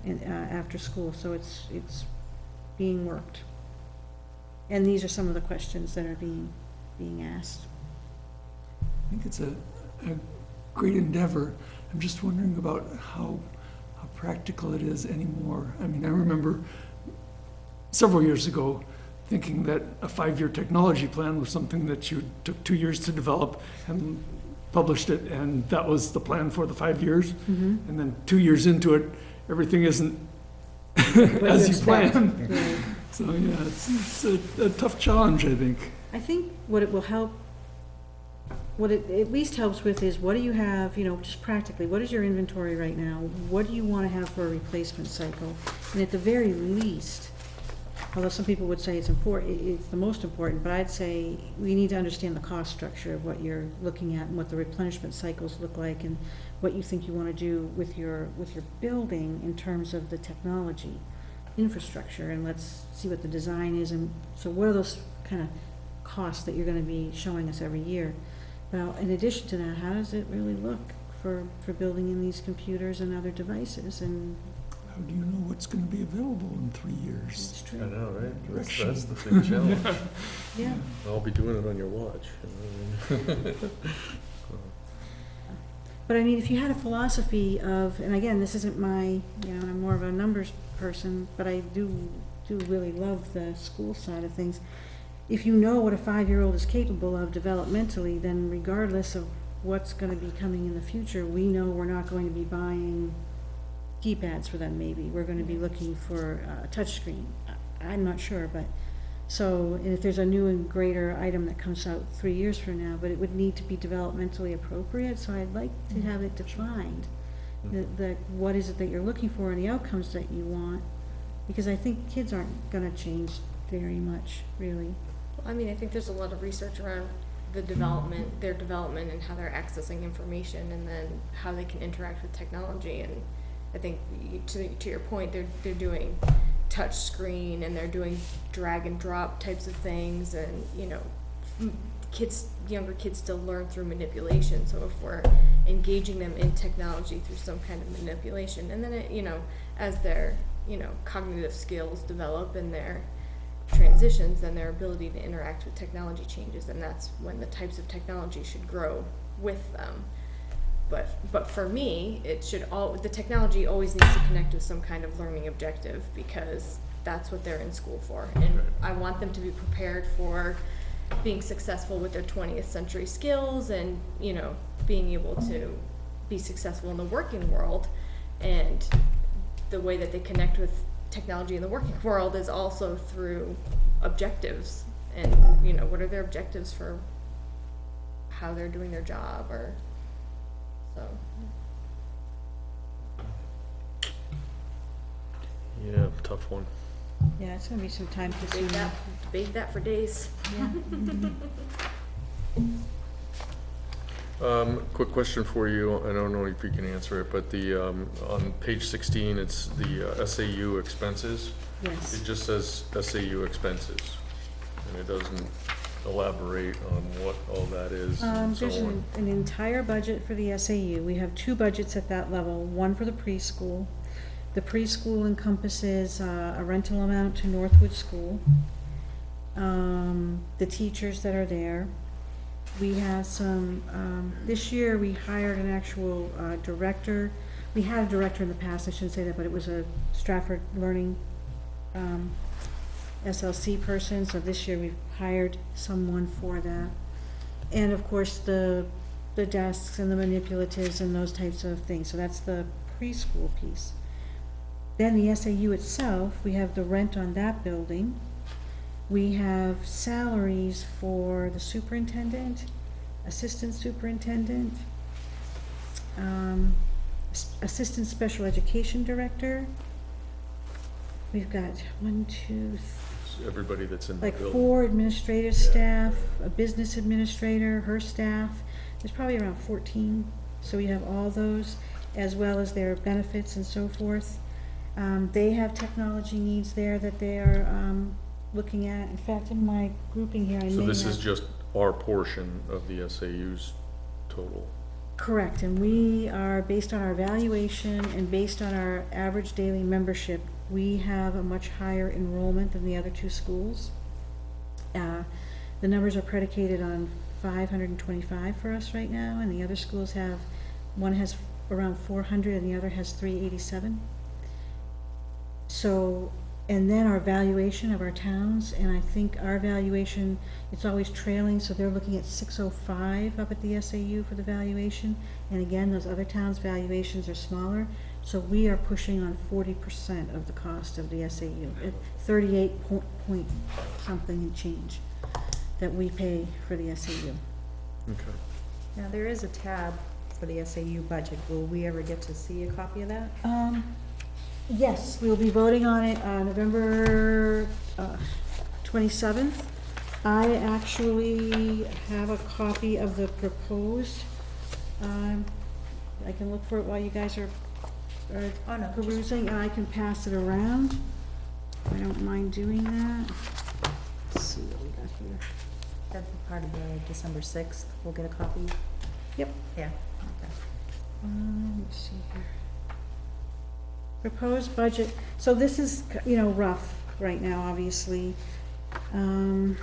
after school, so it's being worked. And these are some of the questions that are being asked. I think it's a great endeavor. I'm just wondering about how practical it is anymore. I mean, I remember several years ago thinking that a 5-year technology plan was something that you took 2 years to develop and published it, and that was the plan for the 5 years. Mm-hmm. And then 2 years into it, everything isn't What as you you planned. expect. Right. So yeah, it's a tough challenge, I think. I think what it will help, what it at least helps with is, what do you have, just practically, what is your inventory right now? What do you wanna have for a replacement cycle? And at the very least, although some people would say it's important, it's the most important, but I'd say we need to understand the cost structure of what you're looking at and what the replenishment cycles look like, and what you think you wanna do with your building in terms of the technology infrastructure, and let's see what the design is, and so what are those kind of costs that you're gonna be showing us every year? Well, in addition to that, how does it really look for building in these computers and other devices, and How do you know what's gonna be available in 3 years? it's true. I know, right? Direction. That's the big challenge. Yeah, I'll be doing it on your watch. but I mean, if you had a philosophy of, and again, this isn't my, I'm more of a numbers person, but I do really love the school side of things. If you know what a 5-year-old is capable of developmentally, then regardless of what's gonna be coming in the future, we know we're not going to be buying keypads for them, maybe. We're gonna be looking for a touchscreen. I'm not sure, but, so, and if there's a new and greater item that comes out 3 years from now, but it would need to be developmentally appropriate, so I'd like to have it defined. The what is it that you're looking for and the outcomes that you want, because I think kids aren't gonna change very much, really. I mean, I think there's a lot of research around their development and how they're accessing information, and then how they can interact with technology. And I think to your point, they're doing touch screen, and they're doing drag and drop types of things, and younger kids still learn through manipulation. So if we're engaging them in technology through some kind of manipulation, and then as their cognitive skills develop and their transitions, then their ability to interact with technology changes, and that's when the types of technology should grow with them. But for me, the technology always needs to connect with some kind of learning objective, because that's what they're in school for, and I want them to be prepared for being successful with their 20th century skills, and being able to be successful in the working world. And the way that they connect with technology in the working world is also through objectives, and what are their objectives for how they're doing their job, or so. tough one. Yeah, it's gonna be some time Debate that for days. Yeah. Quick question for you, I don't know if you can answer it, but on page 16, it's the SAU expenses. Yes. It just says SAU expenses, and it doesn't elaborate on what all that is and so There's on. an entire budget for the SAU. We have two budgets at that level, one for the preschool. The preschool encompasses a rental amount to Northwood School, the teachers that are there. We have some, this year we hired an actual director. We had a director in the past, I shouldn't say that, but it was a Stratford Learning SLC person, so this year we've hired someone for that. And of course, the desks and the manipulatives and those types of things, so that's the preschool piece. Then the SAU itself, we have the rent on that building. We have salaries for the superintendent, assistant superintendent, assistant special education director. We've got Everybody that's in the like building. 4 administrative Yeah. staff, a business administrator, her staff. There's probably around 14, so we have all those, as well as their benefits and so forth. They have technology needs there that they are, looking at. In fact, in my grouping here, I may So this have- is just our portion of the SAU's total. Correct, and we are, based on our valuation and based on our average daily membership, we have a much higher enrollment than the other two schools. The numbers are predicated on 525 for us right now, and the other schools have, one has around 400 and the other has 387. So, and then our valuation of our towns, and I think our valuation, it's always trailing, so they're looking at 605 up at the SAU for the valuation. And again, those other towns' valuations are smaller, so we are pushing on 40% of the cost of the SAU, at 38 point something and change that we pay for the SAU. Okay. Now, there is a tab for the SAU budget. Will we ever get to see a copy of that? Yes, we'll be voting on it, November 27th. I actually have a copy of the proposed, I can look for it while you guys are Oh, no, just- perusing, and I can pass it around. I don't mind doing that. Let's see what we got here. That'd be part of the December 6th. We'll get a copy. Yep. Yeah, okay. Let's see here. Proposed budget, so this is, rough right now, obviously. But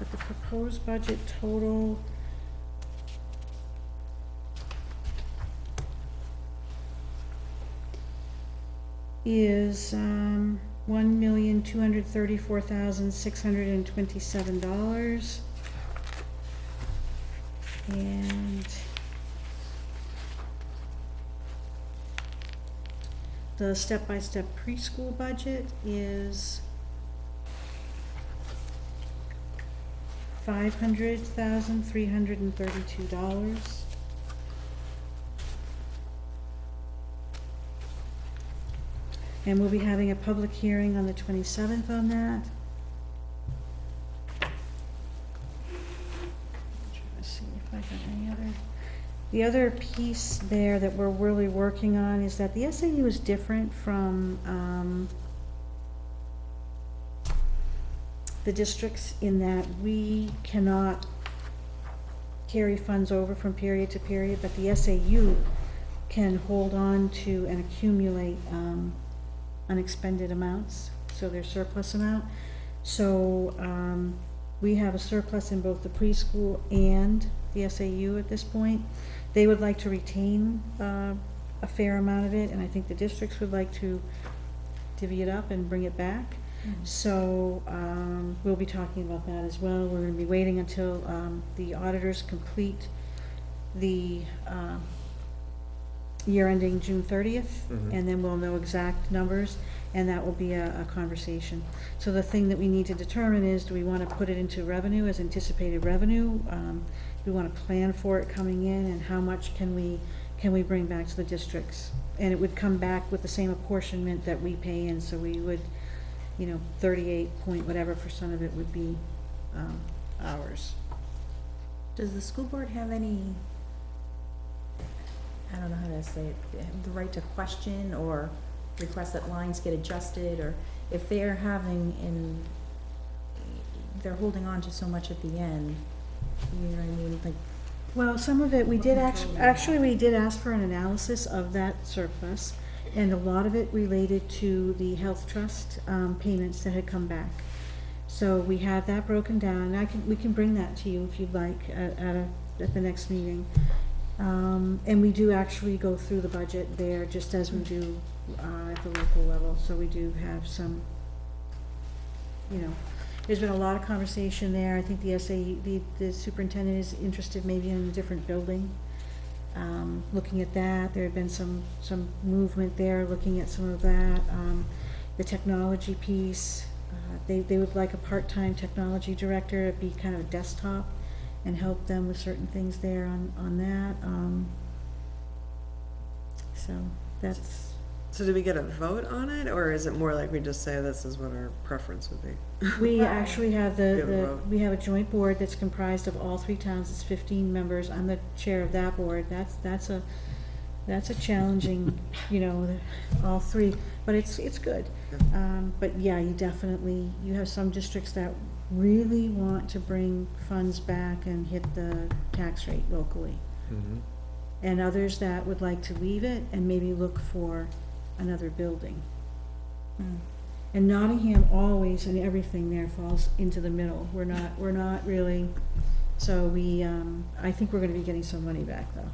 the proposed budget total is, $1,234,627. And the step-by-step preschool budget is $500,332. And we'll be having a public hearing on the 27th on that. Trying to see if I got any other. The other piece there that we're really working on is that the SAU is different from, the districts in that we cannot carry funds over from period to period, but the SAU can hold on to and accumulate, unexpended amounts, so their surplus amount. So, we have a surplus in both the preschool and the SAU at this point. They would like to retain, a fair amount of it, and I think the districts would like to divvy it up and bring it back. So, we'll be talking about that as well. We're gonna be waiting until, the auditors complete the, year ending June 30th, and then we'll know exact numbers, and that will be a conversation. So the thing that we need to determine is, do we wanna put it into revenue as anticipated revenue? Do we wanna plan for it coming in, and how much can we can we bring back to the districts? And it would come back with the same apportionment that we pay in, so we would, 38 point whatever % of it would be, ours. Does the school board have any, I don't know how to say it, the right to question or request that lines get adjusted, or if they're they're holding on to so much at the end, you know what I mean, like, Well, some of it, we What did control do you actually, have? we did ask for an analysis of that surplus, and a lot of it related to the health trust, payments that had come back. So we have that broken down, and we can bring that to you if you'd like, at the next meeting. And we do actually go through the budget there, just as we do, at the local level, so we do have some, there's been a lot of conversation there. I think the the superintendent is interested maybe in a different building. Looking at that, there had been some movement there, looking at some of that. The technology piece, they would like a part-time technology director to be kind of a desktop and help them with certain things there on that. So that's, So do we get a vote on it, or is it more like we just say this is what our preference would be? we actually have We have a vote. we have a joint board that's comprised of all 3 towns. It's 15 members. I'm the chair of that board. That's a challenging, all 3, but it's good. But yeah, you have some districts that really want to bring funds back and hit the tax rate locally. Mm-hmm. And others that would like to leave it and maybe look for another building. And Nottingham always, and everything there falls into the middle. We're not really, so I think we're gonna be getting some money back though.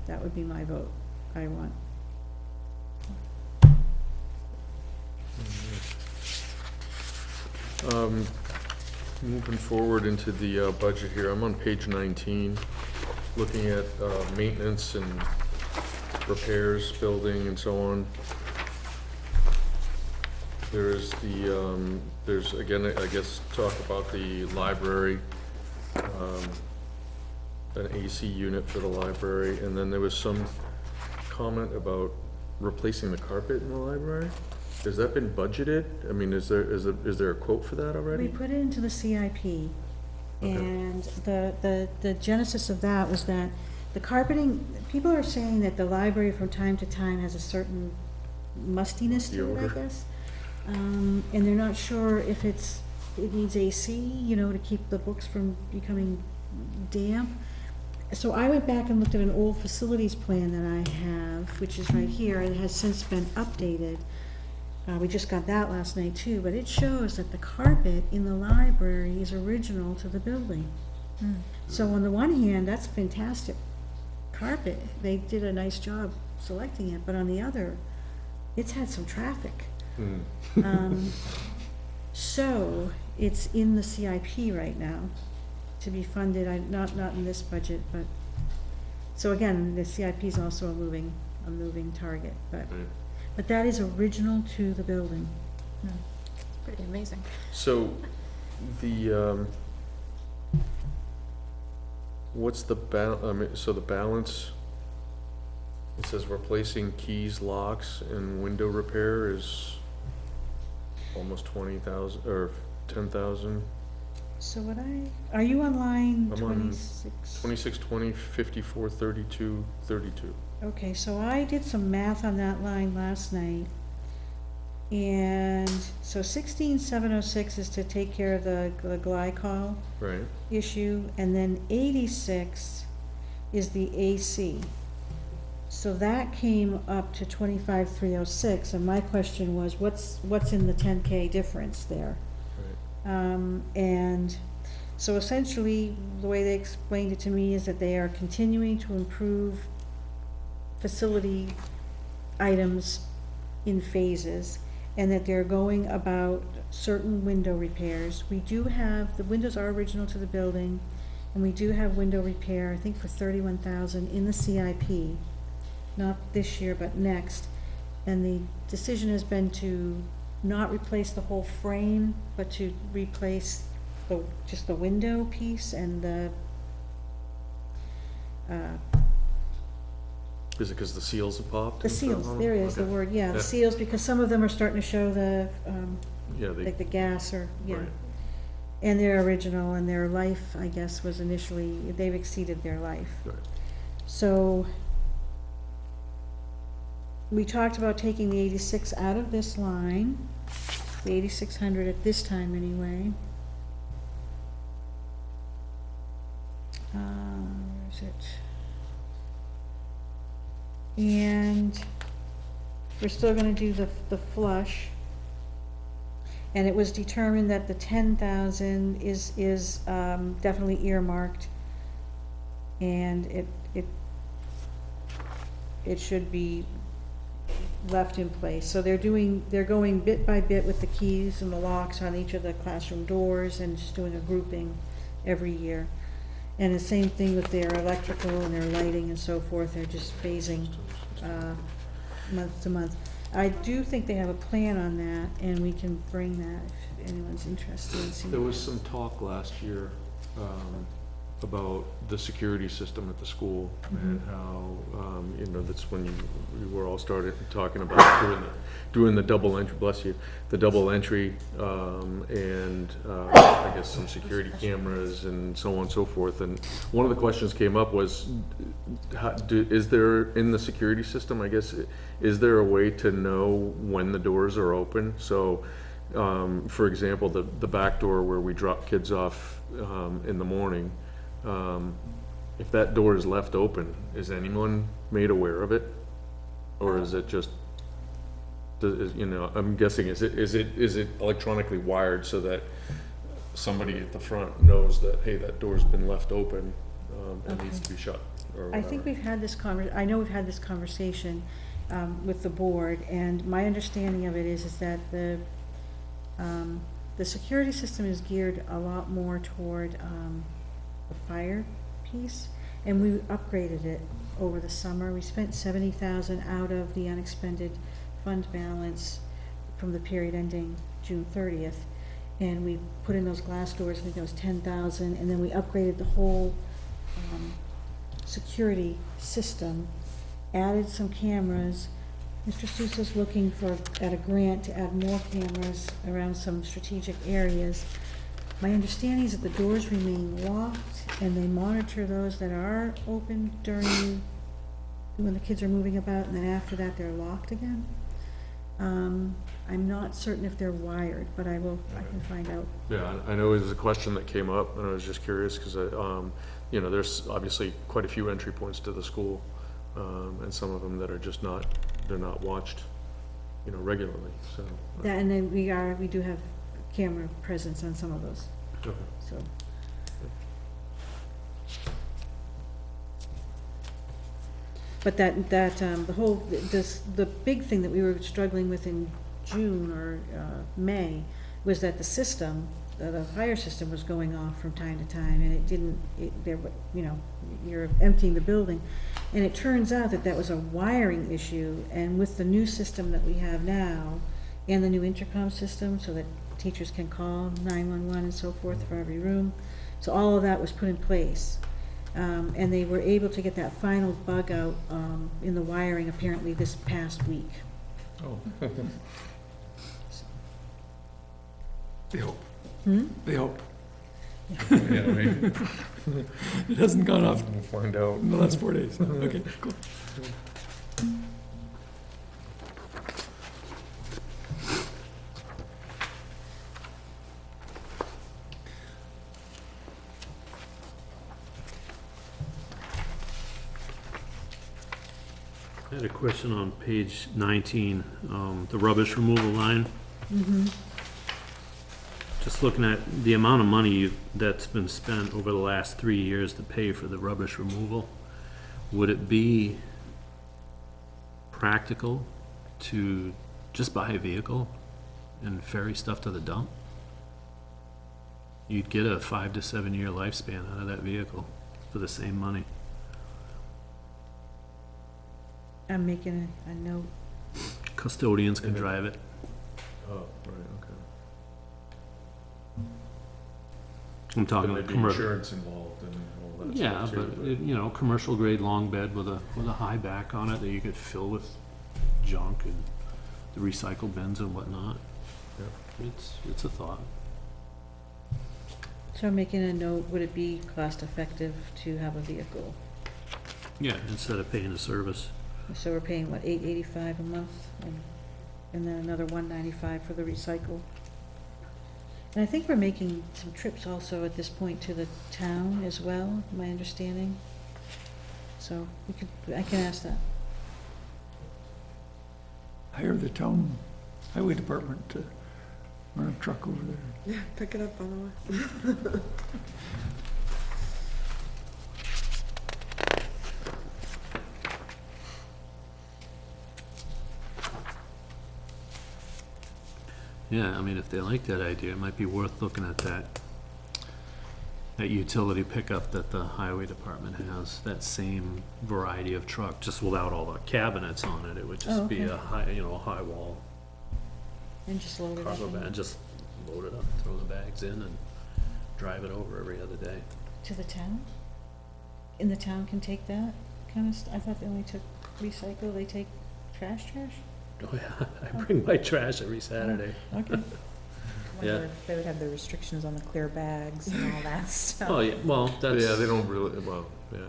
That would be my vote. I want. Moving forward into the budget here, I'm on page 19, looking at maintenance and repairs, building and so on. There's again, I guess, talk about the library, an AC unit for the library, and then there was some comment about replacing the carpet in the library. Has that been budgeted? I mean, is there a quote for that already? We put it into the CIP, Okay. and the genesis of that was that the carpeting, people are saying that the library from time to time has a certain mustiness to it, I Odor. guess. And they're not sure if it needs AC, to keep the books from becoming damp. So I went back and looked at an old facilities plan that I have, which is right here, and it has since been updated. We just got that last night too, but it shows that the carpet in the library is original to the building. So on the one hand, that's fantastic carpet. They did a nice job selecting it, but on the other, it's had some traffic. So it's in the CIP right now to be funded, not in this budget, but, so again, the CIP is also a moving target, but. Right. But that is original to the building. Pretty amazing. So, what's the so the balance, it says replacing keys, locks, and window repair is almost 20,000, or 10,000. So are you on line I'm on 26? 2620, 54, 32, 32. Okay, so I did some math on that line last night. And so 16,706 is to take care of the glycol Right. issue, and then 86 is the AC. So that came up to 25,306, and my question was, what's in the 10K difference there? Right. And so essentially, the way they explained it to me is that they are continuing to improve facility items in phases, and that they're going about certain window repairs. We do have, the windows are original to the building, and we do have window repair, I think for 31,000 in the CIP, not this year, but next. And the decision has been to not replace the whole frame, but to replace just the window piece and the Is it because the seals have popped? The and stuff seals, on there them? is the Okay. word, yeah, the Yeah. seals, because some of them are starting to show the, Yeah, they, like the gas or, yeah. right. And they're original, and their life, I guess, was initially, they've exceeded their life. Right. So, we talked about taking the 86 out of this line, the 8,600 at this time anyway. Where is it? And we're still gonna do the flush. And it was determined that the 10,000 is definitely earmarked. And it should be left in place. So they're going bit by bit with the keys and the locks on each of the classroom doors and just doing a grouping every year. And the same thing with their electrical and their lighting and so forth, they're just phasing, month to month. I do think they have a plan on that, and we can bring that if anyone's interested in seeing. There was some talk last year, about the security system at the school and how, you know, that's when we were all started talking about doing the double entry, bless you, the double entry, and, I guess some security cameras and so on and so forth. And one of the questions came up was, is there, in the security system, I guess, is there a way to know when the doors are open? So, for example, the back door where we drop kids off, in the morning, if that door is left open, is anyone made aware of it? Or is it just, you know, I'm guessing, is it electronically wired so that somebody at the front knows that, hey, that door's been left open, and needs to be shut, or I think whatever? we've had this I know we've had this conversation, with the board, and my understanding of it is that the security system is geared a lot more toward, the fire piece, and we upgraded it over the summer. We spent 70,000 out of the unexpended fund balance from the period ending June 30th, and we put in those glass doors, I think that was 10,000, and then we upgraded the whole, security system, added some cameras. Mr. Sousa's looking at a grant to add more cameras around some strategic areas. My understanding is that the doors remain locked, and they monitor those that are open during, when the kids are moving about, and then after that, they're locked again. I'm not certain if they're wired, but I can find out. Yeah, I know it was a question that came up, and I was just curious, because, you know, there's obviously quite a few entry points to the school, and some of them that are just not, they're not watched, you know, regularly, so. That, and then we do have camera presence on some of those, Okay. so. But the big thing that we were struggling with in June or, May, was that the system, the fire system was going off from time to time, and you're emptying the building. And it turns out that was a wiring issue, and with the new system that we have now, and the new intercom system, so that teachers can call 911 and so forth for every room, so all of that was put in place. And they were able to get that final bug out, in the wiring apparently this past week. Oh. They hope. Hmm? They hope. Yeah, maybe. It hasn't gone off We'll find out. in the last 4 days. Okay, cool. I had a question on page 19, the rubbish removal line. Just looking at the amount of money that's been spent over the last 3 years to pay for the rubbish removal, would it be practical to just buy a vehicle and ferry stuff to the dump? You'd get a 5 to 7 year lifespan out of that vehicle for the same money. I'm making a note. Custodians can drive it. Oh, right, okay. I'm talking There like may be commercial. insurance involved and all that Yeah, stuff too, but it, you know, commercial grade long bed with a high back on it that you could fill with junk and the recycle bins and whatnot. It's a thought. So making a note, would it be cost effective to have a vehicle? Yeah, instead of paying a service. So we're paying, what, $885 a month, and then another $195 for the recycle? And I think we're making some trips also at this point to the town as well, my understanding. So I can ask that. Hire the town highway department to run a truck over there. Yeah, pick it up on the way. Yeah, I mean, if they like that idea, it might be worth looking at that utility pickup that the highway department has, that same variety of truck, just without all the cabinets on it. It would just be okay. a high, you know, a high wall And just load it up. cargo van, just load it up, throw the bags in and drive it over every other day. To the town? And the town can take that kind of I thought they only took recycle, they take trash? Oh, yeah, I bring my trash every Saturday. Okay. Yeah. Wonder if they would have the restrictions on the clear bags and all that stuff. Oh, yeah, well, that's. Yeah, they don't really, well, yeah.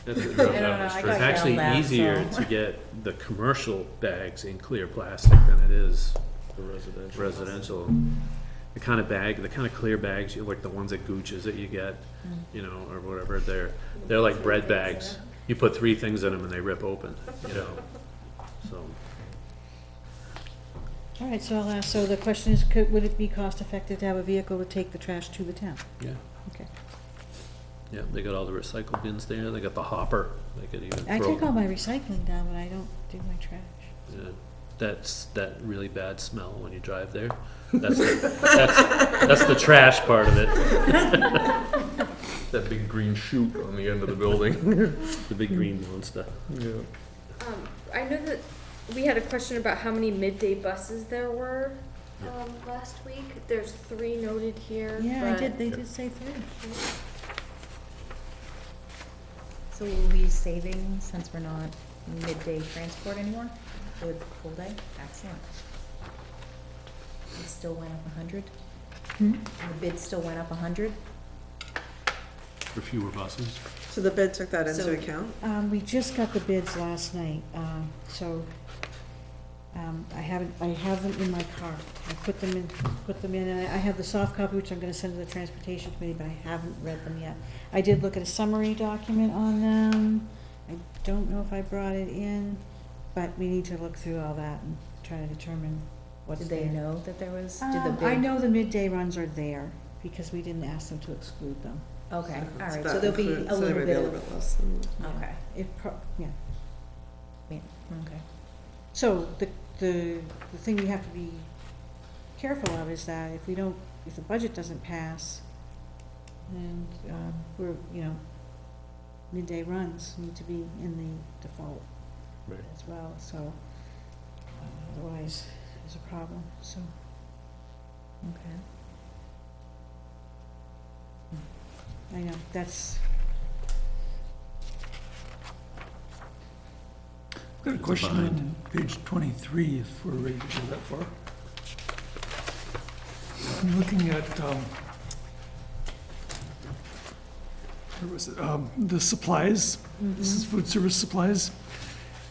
That's They don't have I It's got restrictions. actually yelled at, easier so. to get the commercial bags in clear plastic than it is The residential. residential. The kind of clear bags, like the ones at Gooch's that you get, you know, or whatever, they're like bread bags. You put 3 things in them and they rip open, you know, so. All right, so I'll ask, so the question is, would it be cost effective to have a vehicle to take the trash to the town? Yeah. Okay. Yeah, they got all the recycle bins there, they got the hopper, they could even I throw. take all my recycling down, but I don't do my trash. Yeah, that's that really bad smell when you drive there. That's the trash part of it. That big green chute on the end of the building. The big green monster. Yeah. I know that we had a question about how many midday buses there were, last week. There's 3 noted here. Yeah, but- they did say 3. So will we be saving, since we're not midday transport anymore, for the full day? Excellent. It still went up 100? Hmm? The bid still went up 100? For fewer buses. So the bid took that into So- account? We just got the bids last night, so, I have them in my car. I put them in, and I have the soft copy, which I'm gonna send to the transportation committee, but I haven't read them yet. I did look at a summary document on them. I don't know if I brought it in, but we need to look through all that and try to determine what's Did there. they know that there was, did the bid? I know the midday runs are there, because we didn't ask them to exclude them. Okay, all right, that so there'll be includes- a so there little might be bit a of, little bit less than. okay, Yeah, yeah, okay. So the thing we have to be careful of is that if the budget doesn't pass, and, we're, midday runs need to be in the default Right. as well, so, otherwise, there's a problem, so. Okay. I know, that's, I've got a question on page 23, if we're ready to go that far. I'm looking at, where was it, the supplies. This is food service supplies.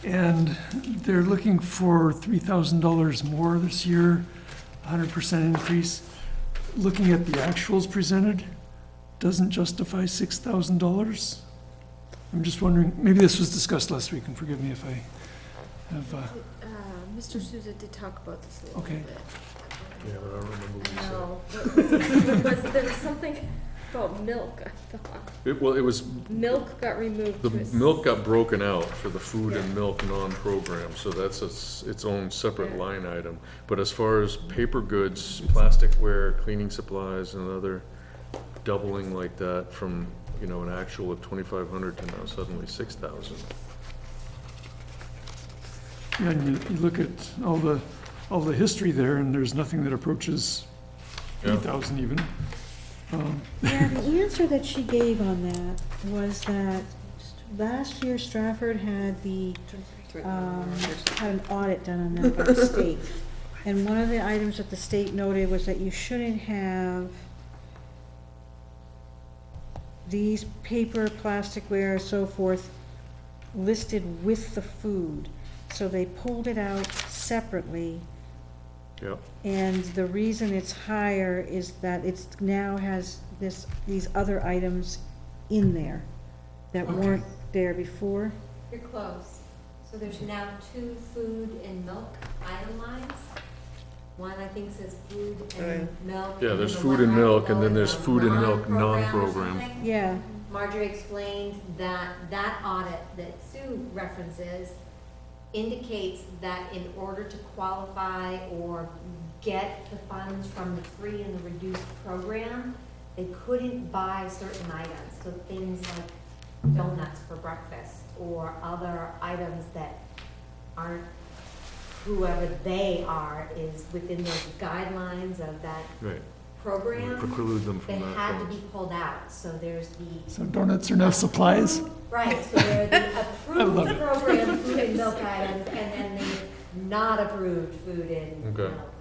And they're looking for $3,000 more this year, 100% increase. Looking at the actuals presented, doesn't justify $6,000. I'm just wondering, maybe this was discussed last week, and forgive me if I have, Mr. Souza did talk about this a little Okay. bit. Yeah, but I don't remember what you said. No, what was there was something about milk, I thought. It was, Milk got removed. the to a s- milk got broken out for the food and Yeah. milk non-program, so that's its own separate Yeah. line item. But as far as paper goods, plasticware, cleaning supplies, and other doubling like that from, an actual of 2,500 to now suddenly 6,000. yeah, and you look at all the history there, and there's nothing that approaches Yeah. 3,000 even. Yeah, the answer that she gave on that was that last year Stratford had had an audit done on that by the state. And one of the items that the state noted was that you shouldn't have these paper, plasticware, so forth, listed with the food. So they pulled it out separately. Yep. And the reason it's higher is that it's now has these other items in there that weren't there before. You're close. So there's now 2 food and milk item lines. One I think says food and milk. Yeah, and there's the food one and right milk, and below then it there's says food and milk non-program or non-program. something. Yeah, Marjorie explained that that audit that Sue references indicates that in order to qualify or get the funds from the free and the reduced program, they couldn't buy certain items, so things like donuts for breakfast or other items that aren't, whoever they are is within those guidelines of that Right. program. Preclude them They from that. had to funds. be pulled out, so there's the. So donuts are no supplies? Right, so there are the love approved it. program food and milk items, and then the not approved food and Okay. milk.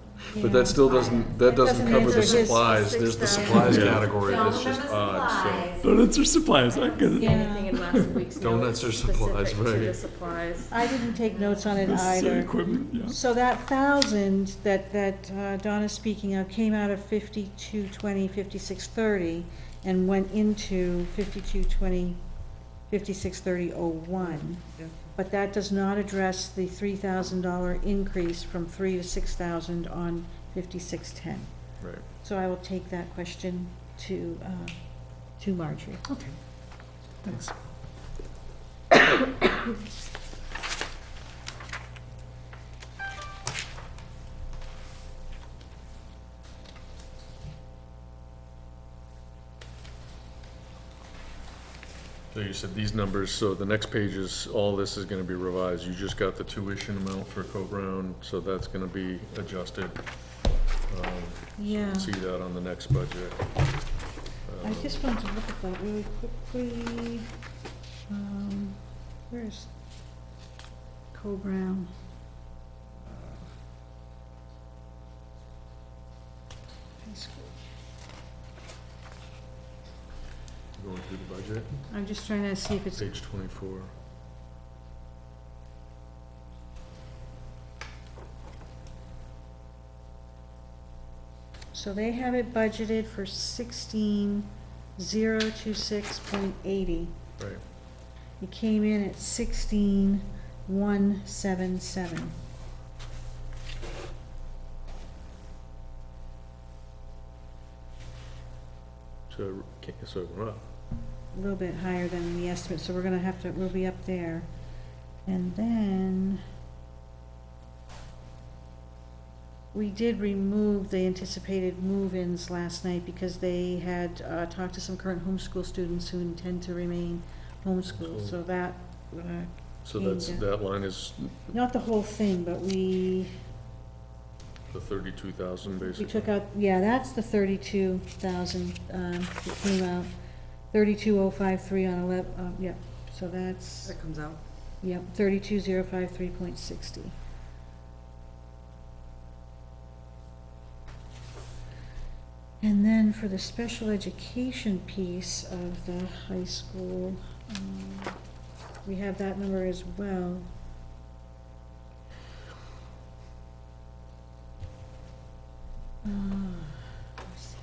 But that still doesn't, that doesn't doesn't cover the answer his supplies, there's the supplies Yeah. category Don't that's just remember odd, so. supplies. Donuts are supplies, I get it. Yeah. Anything in last week's Donuts notes are supplies, specific to the right. supplies. I didn't take notes on it Necessary either. equipment, yeah. So that 1,000 that Donna's speaking of came out of 5220, 5630, and went into 5220, 5630.01. But that does not address the $3,000 increase from 3 to 6,000 on 5610. Right. So I will take that question to Marjorie. Okay, thanks. So you said these numbers, so the next page is, all this is gonna be revised, you just got the tuition amount for Co-Brown, so that's gonna be adjusted. Yeah. See that on the next budget. I just wanted to look at that really quickly. Where's Co-Brown? High school. Going through the budget, I'm just trying to see if it's, page 24. so they have it budgeted for 16,026.80. Right. It came in at 16,177. So it went up. A little bit higher than the estimate, so we're gonna have to, we'll be up there. And then we did remove the anticipated move-ins last night because they had, talked to some current homeschool students who intend to remain homeschooled, so that, So Came that's, down. that line is not the whole thing, but we the 32,000 basically. took out, yeah, that's the 32,000, that came out, 32,053 on 11, yep, so that's, That comes out. yep, 32,053.60. And then for the special education piece of the high school, we have that number as well. Let's see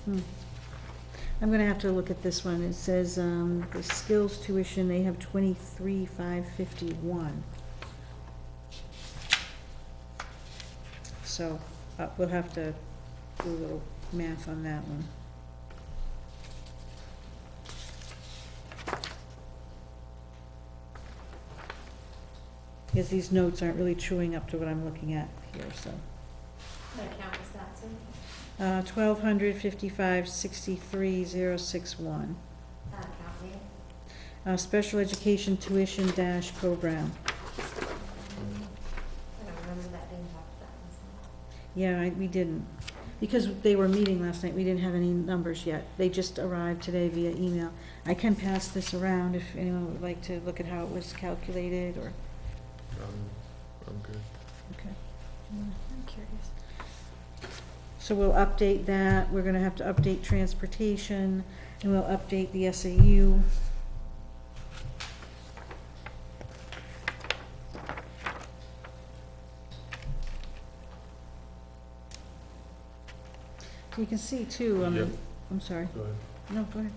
here. I'm gonna have to look at this one. It says, the skills tuition, they have 23,551. So, we'll have to do a little math on that one. Because these notes aren't really chewing up to what I'm looking at here, so. What account was that, Sue? 1,255,63,061. That account name? Special education tuition dash Co-Brown. I don't remember that Yeah, we didn't. Because they were meeting last night, we didn't have any numbers yet. They just arrived today via email. I can pass this around if anyone would like to look at how it was calculated or, I'm good. okay. I'm curious. So we'll update that. We're gonna have to update transportation, and we'll update the SAU. So you can see too, Yep. I'm sorry. Go ahead. No, go ahead.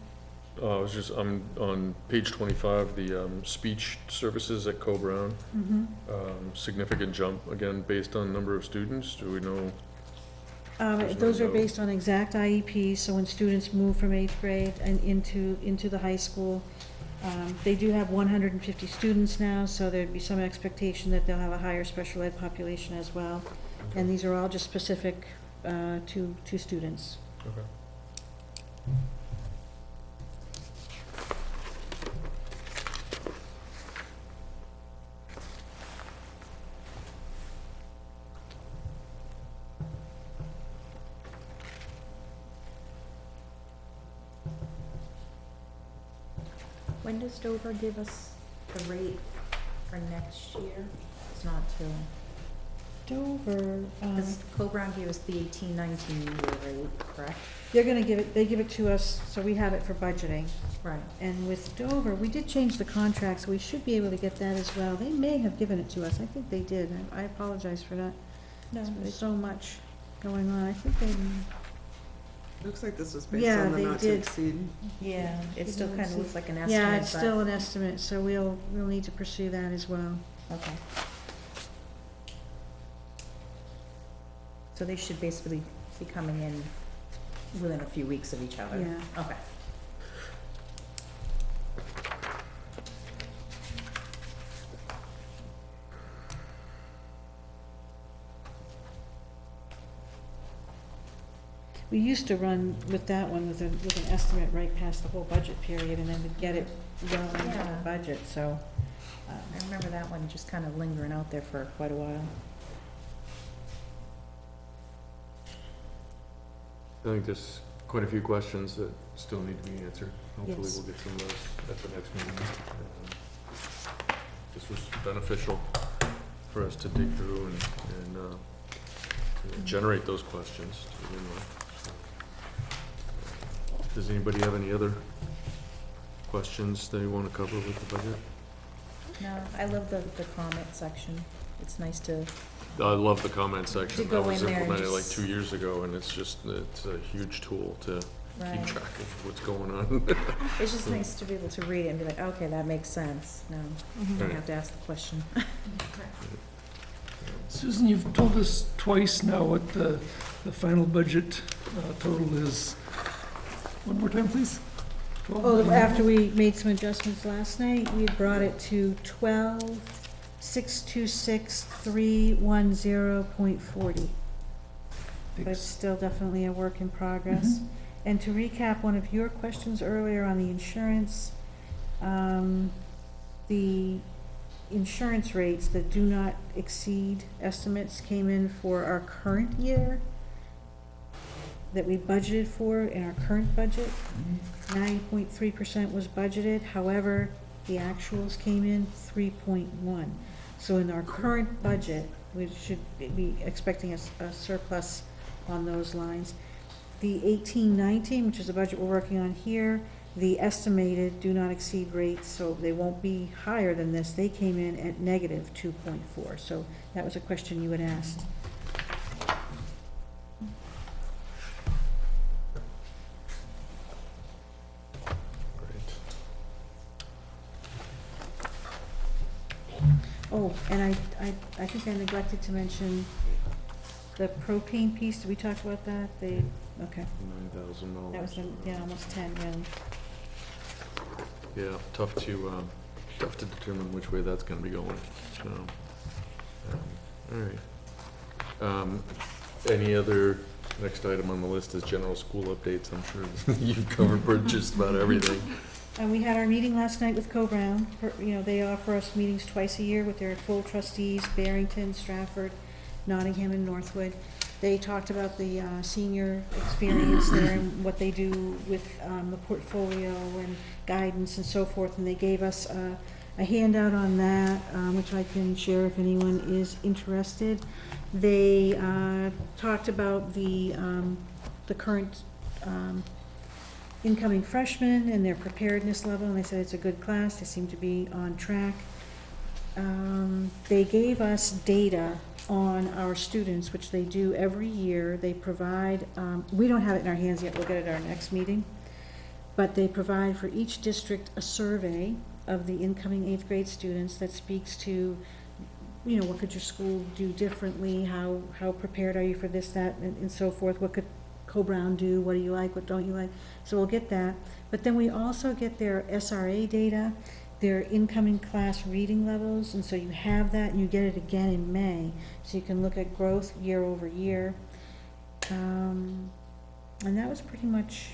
I was just, I'm on page 25, the speech services at Co-Brown. Mm-hmm. Significant jump, again, based on number of students. Do we know? There's no Those are note. based on exact IEPs, so when students move from 8th grade and into the high school, they do have 150 students now, so there'd be some expectation that they'll have a higher special ed population as well. Okay. And these are all just specific to students. Okay. When does Dover give us the rate for next year? It's not till, Dover, because Co-Brown gave us the 18-19 year rate, correct? they give it to us, so we have it for budgeting. Right. And with Dover, we did change the contract, so we should be able to get that as well. They may have given it to us. I think they did. I apologize for that. No, There's so much going on. I think they, Looks like this was based Yeah, on the they not to did. exceed. yeah, it still kind of looks like an estimate, yeah, it's but- still an estimate, so we'll need to pursue that as well. Okay. So they should basically be coming in within a few weeks of each other? Yeah. Okay. We used to run with that one with an estimate right past the whole budget period, and then we'd get it well into Yeah. the budget, so. I remember that one just kind of lingering out there for quite a while. I think there's quite a few questions that still need to be answered. Hopefully Yes. we'll get some of those at the next meeting. This was beneficial for us to dig through and to generate those questions to begin with. Does anybody have any other questions they want to cover with the budget? No, I love the comment section. It's nice to, I love the comment section. go That was in there and implemented like just- 2 years ago, and it's a huge tool to keep right. track of what's going on. It's just nice to be able to read it and be like, okay, that makes sense. No, you don't have to ask the question. Susan, you've told us twice now what the final budget total is. One more time, please. 12 Oh, million. after we made some adjustments last night, we brought it to 12,626,310.40. But it's still definitely a work in progress. And to recap one of your questions earlier on the insurance, the insurance rates that do not exceed estimates came in for our current year that we budgeted for in our current budget. 9.3% was budgeted, however, the actuals came in 3.1. So in our current budget, we should be expecting a surplus on those lines. The 18-19, which is the budget we're working on here, the estimated do not exceed rates, so they won't be higher than this. They came in at negative 2.4, so that was a question you had asked. Oh, and I think I neglected to mention the propane piece. Did we talk about that? Okay, $9,000. that was, almost 10, yeah. Yeah, tough to determine which way that's gonna be going, so, alright. Any other, next item on the list is general school updates. I'm sure you've covered just about everything. And we had our meeting last night with Co-Brown. They offer us meetings twice a year with their full trustees, Barrington, Stratford, Nottingham, and Northwood. They talked about the senior experience there and what they do with the portfolio and guidance and so forth, and they gave us a handout on that, which I can share if anyone is interested. They talked about the current incoming freshmen and their preparedness level, and they said it's a good class, they seem to be on track. They gave us data on our students, which they do every year. They provide, we don't have it in our hands yet, we'll get it at our next meeting, but they provide for each district a survey of the incoming 8th grade students that speaks to, you know, what could your school do differently, how prepared are you for this, that, and so forth, what could Co-Brown do, what do you like, what don't you like, so we'll get that. But then we also get their SRA data, their incoming class reading levels, and so you have that, and you get it again in May, so you can look at growth year over year. And that was pretty much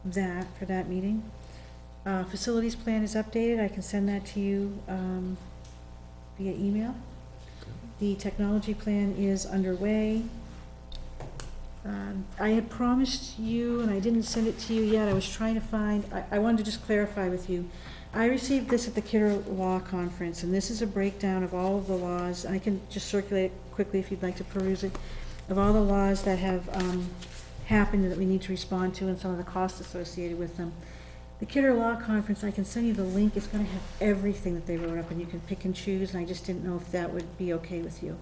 that for that meeting. Facilities plan is updated, I can send that to you via email. The technology plan is underway. I had promised you, and I didn't send it to you yet, I was trying to find, I wanted to just clarify with you. I received this at the Kidder Law Conference, and this is a breakdown of all of the laws. I can just circulate it quickly if you'd like to peruse it, of all the laws that have happened that we need to respond to and some of the costs associated with them. The Kidder Law Conference, I can send you the link, it's gonna have everything that they wrote up, and you can pick and choose, and I just didn't know if that would be okay with you.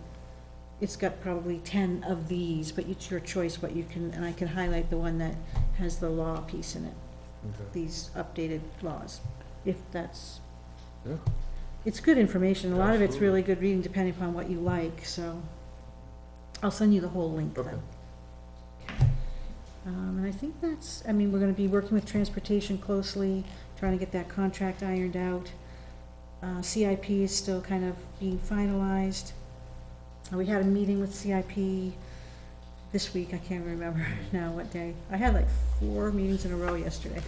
It's got probably 10 of these, but it's your choice what you can, and I can highlight the one that has the law piece in it, these updated laws, if that's, Yeah. it's good information, a lot of it's really good reading depending upon what you like, so I'll send you the whole link then. Okay. And I think that's, I mean, we're gonna be working with transportation closely, trying to get that contract ironed out. CIP is still kind of being finalized. We had a meeting with CIP this week, I can't remember now what day. I had like 4 meetings in a row yesterday.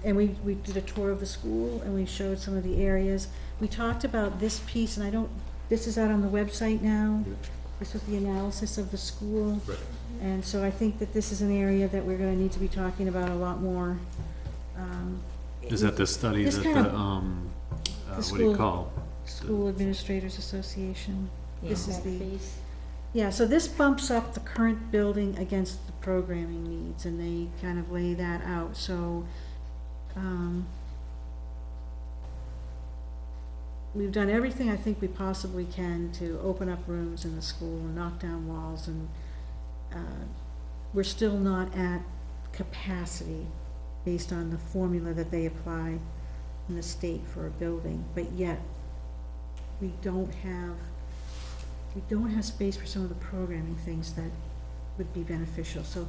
And we did a tour of the school, and we showed some of the areas. We talked about this piece, and I don't, this is out on the website now. Yeah. This was the analysis of the school. Right. And so I think that this is an area that we're gonna need to be talking about a lot more. Is that the study This that kind the, of- what do school- you call? School Administrators Association. This is Impact the, fees. yeah, so this bumps up the current building against the programming needs, and they kind of lay that out, so, we've done everything I think we possibly can to open up rooms in the school and knock down walls, and, we're still not at capacity based on the formula that they apply in the state for a building, but yet, we don't have space for some of the programming things that would be beneficial, so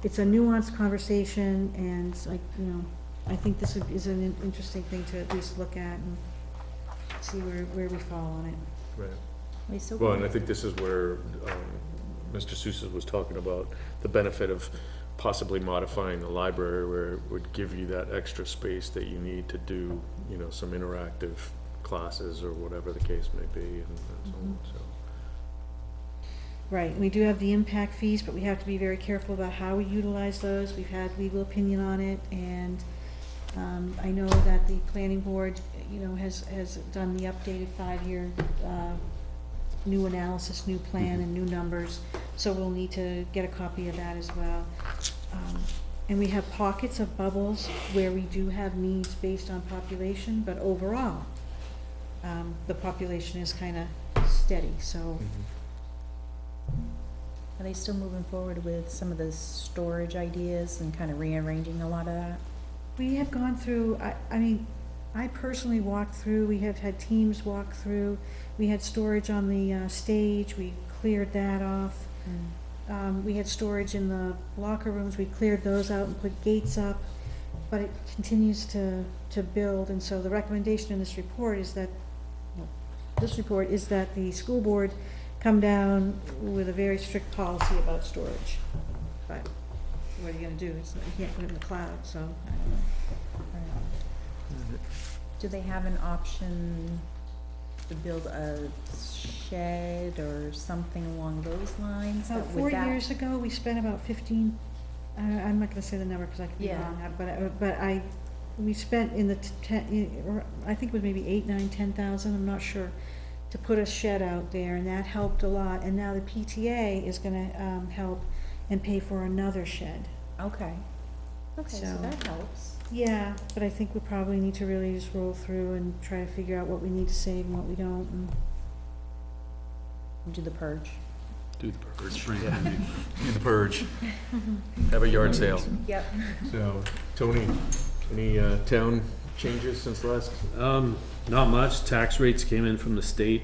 it's a nuanced conversation, and it's like, you know, I think this is an interesting thing to at least look at and see where we fall on it. Right. Well, and I think this is where, Mr. Sousa was talking about the benefit of possibly modifying the library, where it would give you that extra space that you need to do, you know, some interactive classes or whatever the case may be, and so on, so. Right, we do have the impact fees, but we have to be very careful about how we utilize those. We've had legal opinion on it, and, I know that the planning board, you know, has done the updated 5-year, new analysis, new plan, and new numbers, so we'll need to get a copy of that as well. And we have pockets of bubbles where we do have needs based on population, but overall, the population is kinda steady, so. Are they still moving forward with some of the storage ideas and kind of rearranging a lot of that? We have gone through, I mean, I personally walked through, we have had teams walk through, we had storage on the, stage, we cleared that off. We had storage in the locker rooms, we cleared those out and put gates up, but it continues to build, and so the recommendation in this report is that, the school board come down with a very strict policy about storage. But what are you gonna do? You can't put it in the cloud, so I don't know. Do they have an option to build a shed or something along those lines? About Would 4 that- years ago, we spent about 15, I'm not gonna say the number, cause I could be Yeah. wrong, we spent in the or I think it was maybe 8, 9, 10,000, I'm not sure, to put a shed out there, and that helped a lot, and now the PTA is gonna, help and pay for another shed. Okay, okay, so So- that helps. Yeah, but I think we probably need to really just roll through and try to figure out what we need to save and what we don't, and Do the purge. Do the purge, yeah, do the purge. Have a yard sale. Yep. So, Tony, any, town changes since last? Not much. Tax rates came in from the state.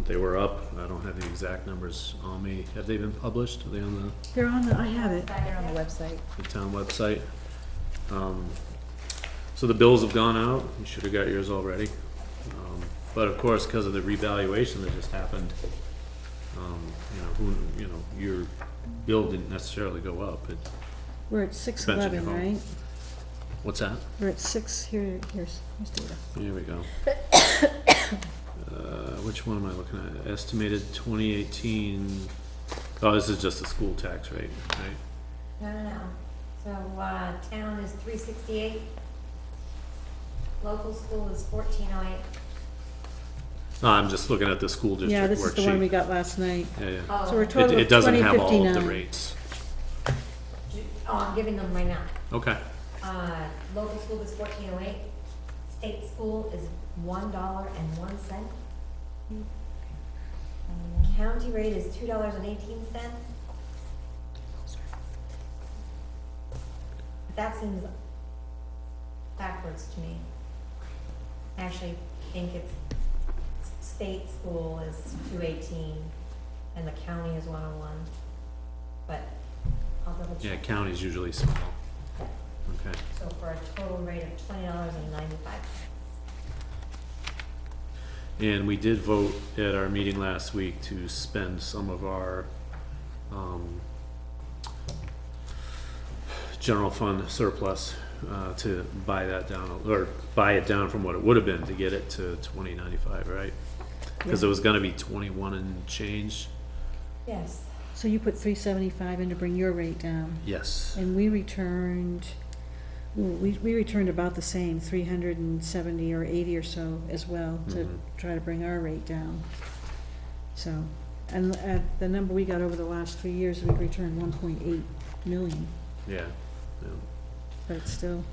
They were up. I don't have the exact numbers on me. Have they been published? Are they on they're on the, I have it. They're on the website. the town website? So the bills have gone out. You should have got yours already. But of course, because of the revaluation that just happened, your bill didn't necessarily go up. We're at 611, Expensive, right? What's that? We're at 6, here's data. Here we go. Which one am I looking at? Estimated 2018, oh, this is just the school tax rate, right? No. So, town is 368. Local school is 1408. No, I'm just looking at the school district worksheet. Yeah, this is the one we got last night. Yeah, yeah. Oh. So we're total of It doesn't have all of the 2059. rates. Oh, I'm giving them right now. Okay, Local school is 1408. State school is $1.01. County rate is $2.18. That seems backwards to me. I actually think it's state school is 218 and the county is 101. But I'll double check. yeah, county's usually small. Okay. So for a total rate of $20.95. And we did vote at our meeting last week to spend some of our, general fund surplus, to buy that down, or buy it down from what it would have been to get it to 2095, right? Cause it was gonna be 21 and change. Yes. So you put 375 in to bring your rate down, Yes. and we returned, we returned about the same, 370 or 80 or so as well, to Mhm. try to bring our rate down. So, and the number we got over the last 3 years, we've returned 1.8 million, Yeah. Yeah. but it's still,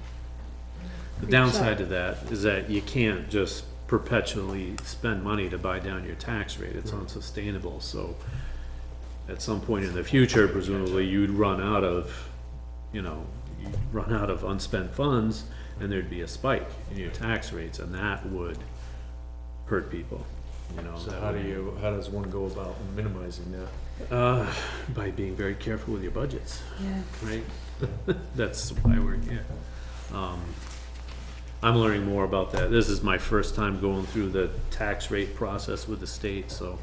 The Creeps downside up. to that is that you can't just perpetually spend money to buy down your tax rate, it's unsustainable, so at some point in the future, presumably, you'd run out of, you'd run out of unspent funds, and there'd be a spike in your tax rates, and that would hurt people, So that how would- how does one go about minimizing that? by being very careful with your budgets. yeah. Right? That's why we're here. I'm learning more about that. This is my first time going through the tax rate process with the state, so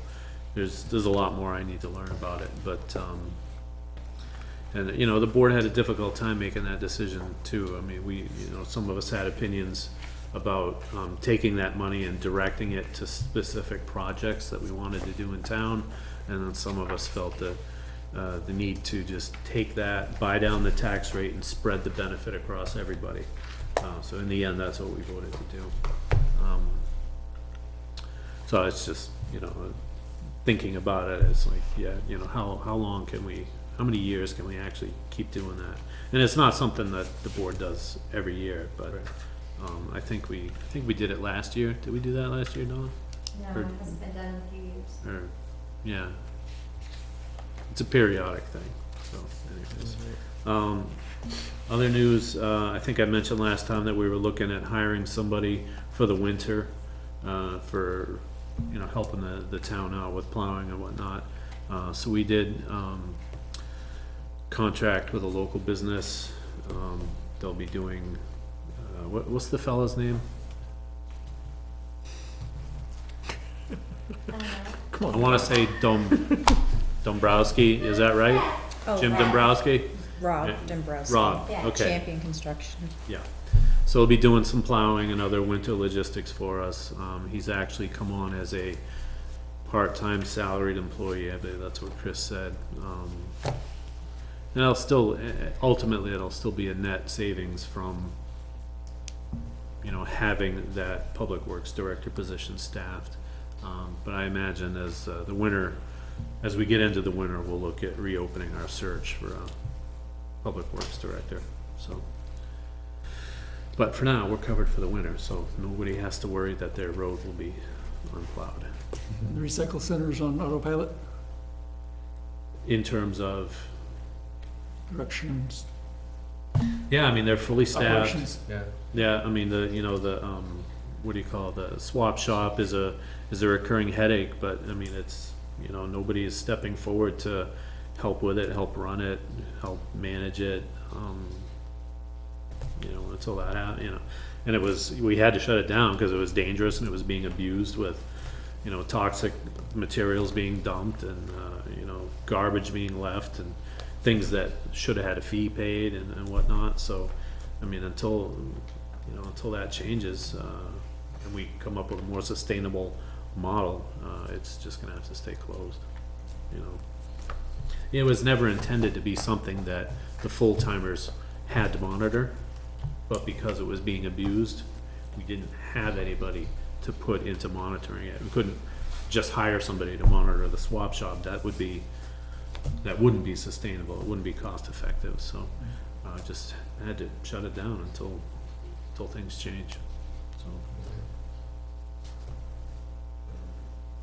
there's a lot more I need to learn about it, but, and, the board had a difficult time making that decision too. I mean, some of us had opinions about, taking that money and directing it to specific projects that we wanted to do in town, and then some of us felt that, the need to just take that, buy down the tax rate and spread the benefit across everybody. So in the end, that's what we voted to do. So it's just, thinking about it, it's like, yeah, how long can we, how many years can we actually keep doing that? And it's not something that the board does every year, but, I think we did it last year. Did we do that last year, Dawn? No, it hasn't been done in a few years. Or, yeah. It's a periodic thing, so anyways. Other news, I think I mentioned last time that we were looking at hiring somebody for the winter, for, helping the town out with plowing and whatnot. So we did, contract with a local business. They'll be doing, what's the fella's name? Come I wanna say Dombrowski, is that right? Oh, Jim Rob. Dombrowski? Rob Yeah. Dombrowski. Rob, Yeah. okay. Champion Construction. Yeah, So he'll be doing some plowing and other winter logistics for us. He's actually come on as a part-time salaried employee, I believe that's what Chris said. And it'll still, ultimately, it'll still be a net savings from, you know, having that public works director position staffed. But I imagine as the winter, as we get into the winter, we'll look at reopening our search for a public works director, so. But for now, we're covered for the winter, so nobody has to worry that their road will be unplowed. The recycle center's on autopilot, In terms of, directions, yeah, I mean, they're fully staffed. operations. Yeah. Yeah, I mean, the, you know, the, what do you call it, the swap shop is a recurring headache, but I mean, it's, you know, nobody is stepping forward to help with it, help run it, help manage it, you know, until that you know, and it was, we had to shut it down because it was dangerous and it was being abused with, you know, toxic materials being dumped and, you know, garbage being left and things that should have had a fee paid and whatnot, so, I mean, until, you know, until that changes, and we come up with a more sustainable model, it's just gonna have to stay closed, you know. It was never intended to be something that the full-timers had to monitor, but because it was being abused, we didn't have anybody to put into monitoring it. We couldn't just hire somebody to monitor the swap shop. That wouldn't be sustainable, it wouldn't be cost effective, so, just had to shut it down until things change, so.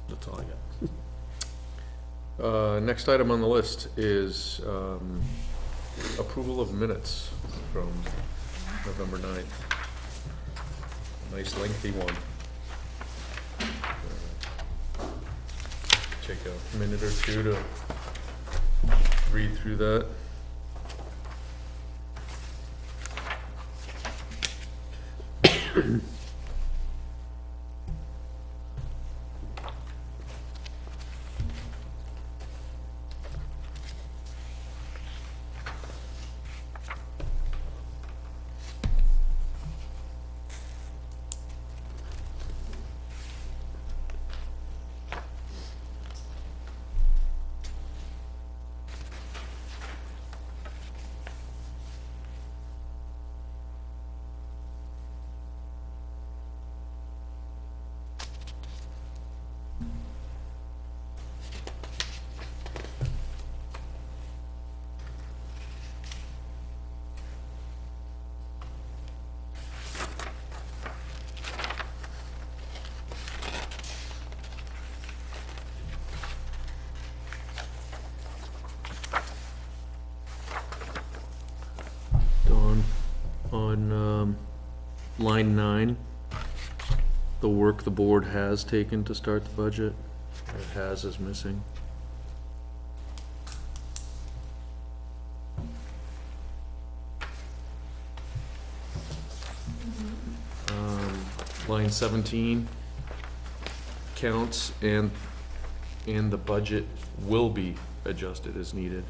That's all I got. Next item on the list is, approval of minutes from November 9th. Nice lengthy one. Take a minute or two to read through that. On line 9, the work the board has taken to start the budget, it has is missing. Line 17, counts and the budget will be adjusted as needed.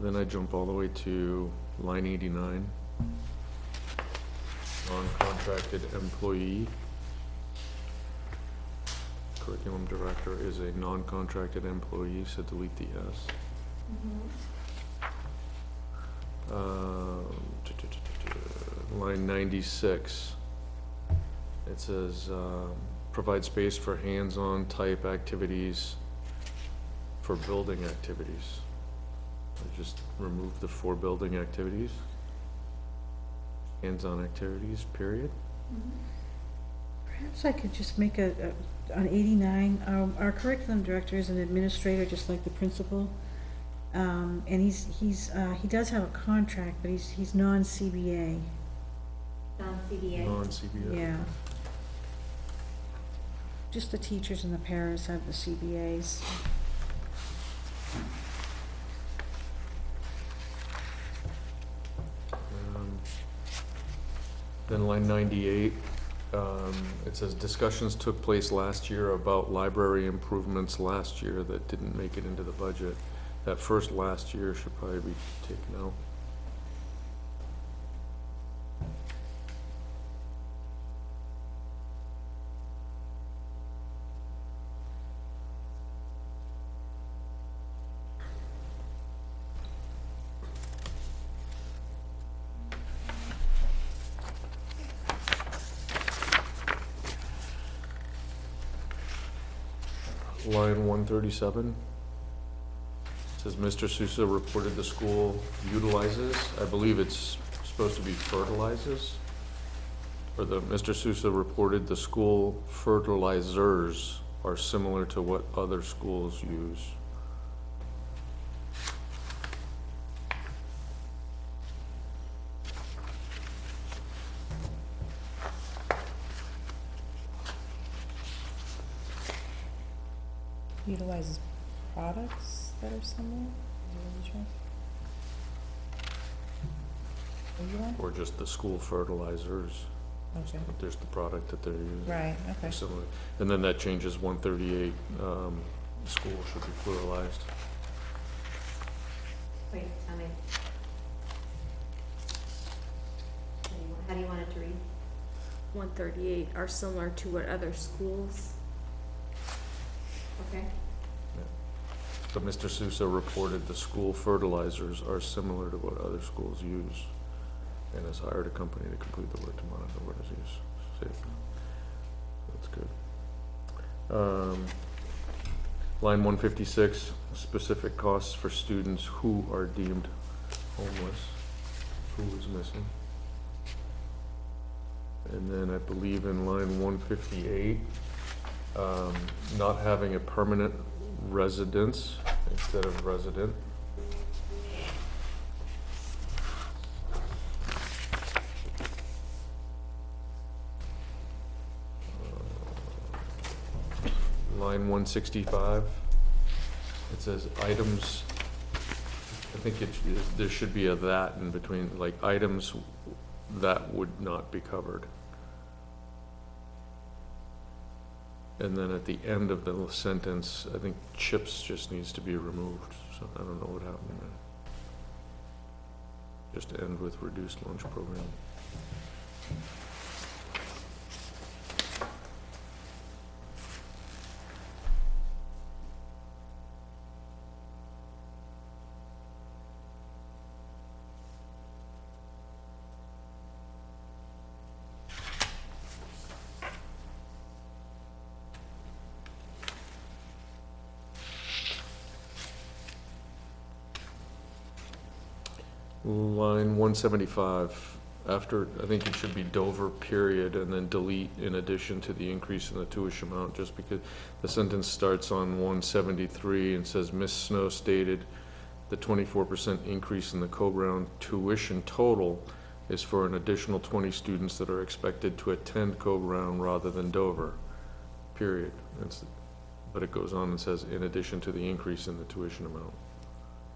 Then I jump all the way to line 89. Non-contracted employee. Curriculum director is a non-contracted employee, so delete the S. Line 96. It says, provide space for hands-on type activities for building activities. I just remove the for building activities. Hands-on activities, period. Perhaps I could just make on 89, our curriculum director is an administrator, just like the principal. And he does have a contract, but he's non-CBA. Non-CBA. Non-CBA. Yeah. Just the teachers and the parents have the CBAs. Then line 98, it says discussions took place last year about library improvements last year that didn't make it into the budget. That first last year should probably be taken out. Line 137. Says Mr. Sousa reported the school utilizes, I believe it's supposed to be fertilizes. Or Mr. Sousa reported the school fertilizers are similar to what other schools use. Utilizes products that are similar? Is that what you're trying- Are you on? Or just the school fertilizers. Okay, There's the product that they're using. right, okay. They're similar. And then that changes 138, school should be pluralized. Wait, tell me. How do you want it to read? 138 are similar to what other schools. Okay. But Mr. Sousa reported the school fertilizers are similar to what other schools use and has hired a company to complete the work to monitor what is used. Safe. That's good. Line 156, specific costs for students who are deemed homeless. Who is missing? And then I believe in line 158, not having a permanent residence instead of resident. Line 165, it says items, I think there should be a that in between, like items that would not be covered. And then at the end of the sentence, I think chips just needs to be removed, so I don't know what happened there. Just end with reduced lunch program. Line 175, after, I think it should be Dover period, and then delete in addition to the increase in the tuition amount, just because the sentence starts on 173 and says, Ms. Snow stated the 24% increase in the Co-Brown tuition total is for an additional 20 students that are expected to attend Co-Brown rather than Dover, period. But it goes on and says, in addition to the increase in the tuition amount.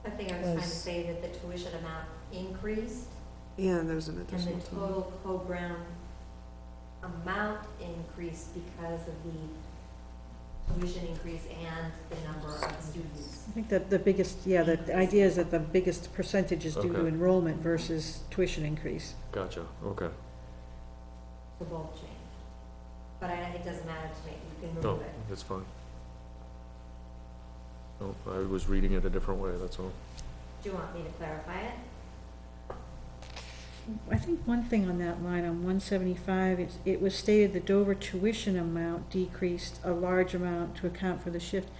I think I was trying to say that the tuition amount increased Yeah, there's an and additional the total Co-Brown amount increased because of the tuition increase and the number of students. I think that the biggest, yeah, the idea is that the biggest percentage is due to Okay. enrollment versus tuition increase. Gotcha, okay. So both changed. But it doesn't matter to me, you can No, remove it. it's fine. No, I was reading it a different way, that's all. Do you want me to clarify it? I think one thing on that line on 175, it was stated the Dover tuition amount decreased a large amount to account for the shift.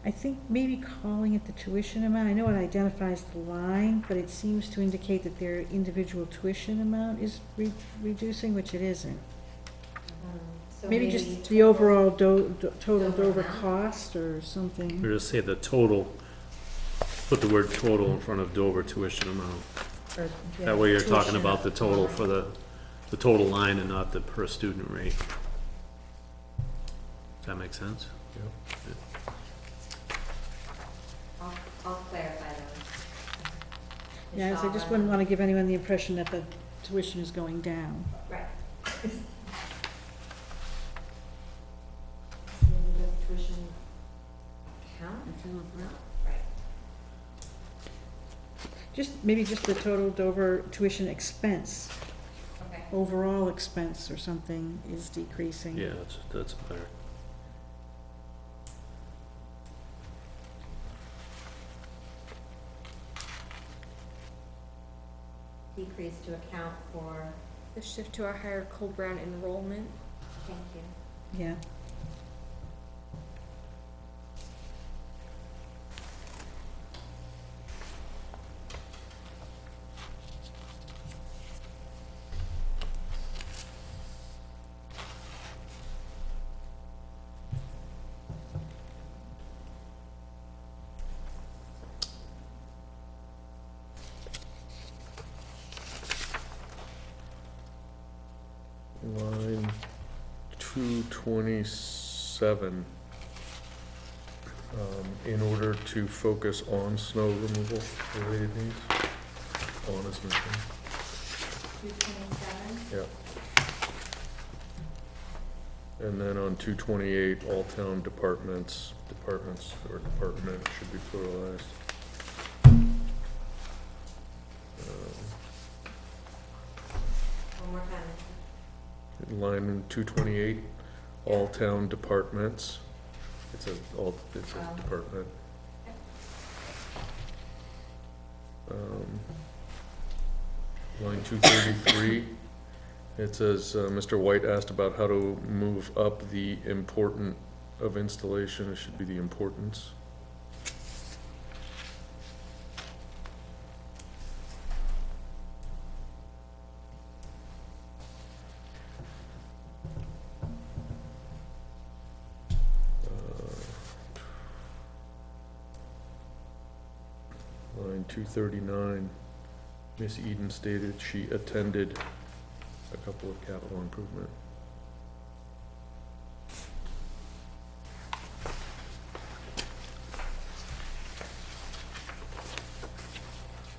I think maybe calling it the tuition amount, I know it identifies the line, but it seems to indicate that their individual tuition amount is reducing, which it isn't. So Maybe just the overall total Dover Dover amount? cost or something. Or just say the total, put the word total in front of Dover tuition amount. Or, yeah, That way you're talking tuition. about the total for the total line and not the per student rate. Does that make sense? I'll clarify those. Yeah, so I just wouldn't wanna give anyone the impression that the tuition is going down. Right. Tuition account? Right. Maybe just the total Dover tuition expense, Okay. overall expense or something is decreasing. Yeah, that's better. Decrease to account for, The shift to a higher Cole Brown enrollment. thank you. Yeah. Line 227. In order to focus on snow removal related needs. On is missing. 227? Yeah. And then on 228, all town departments or department should be pluralized. One more time. Line 228, all town departments. It says Oh. department. Line 233, it says, Mr. White asked about how to move up the important of installation. It should be the importance. Line 239, Miss Eden stated she attended a couple of capital improvement.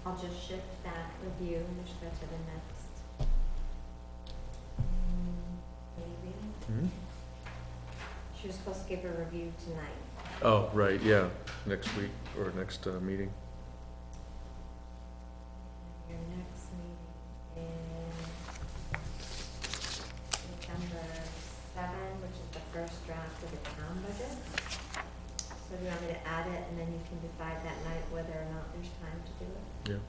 I'll just shift that review and just go to the next. Maybe. Hmm? She was supposed to give a review tonight. Oh, right, yeah, next week or next meeting. Your next meeting is December 7, which is the first draft of the town budget. So do you want me to add it and then you can decide that night whether or not there's time to do it? Yeah.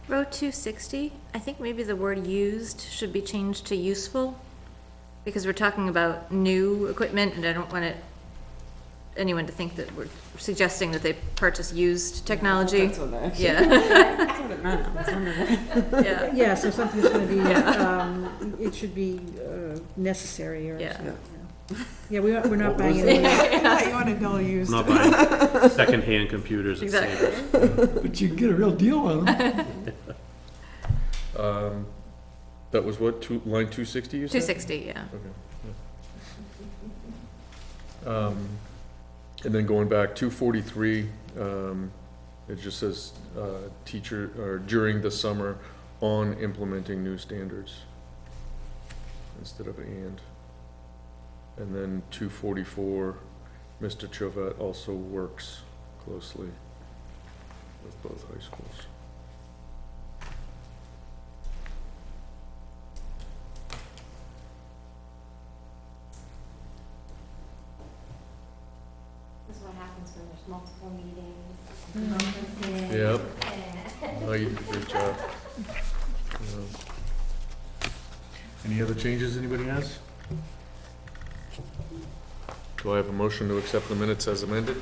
Row 260, I think maybe the word used should be changed to useful, because we're talking about new equipment, and I don't want anyone to think that we're suggesting that they purchase used technology. That's what I actually. Yeah. That's what it meant. I was wondering. Yeah. Yeah, so something's gonna be, Yeah. it should be, necessary or. Yeah. something, yeah. Yeah, we're not buying any. You want to go use. I'm not buying secondhand computers at Exactly. Savers. But you can get a real deal on them. That was what, line 260 you said? 260, yeah. Okay. And then going back, 243, it just says, teacher, or during the summer on implementing new standards instead of and. And then 244, Mr. Chovet also works closely with both high schools. This is what happens when there's multiple meetings, conferences. Yep. and- Oh, you did a great job. Any other changes anybody has? Do I have a motion to accept the minutes as amended?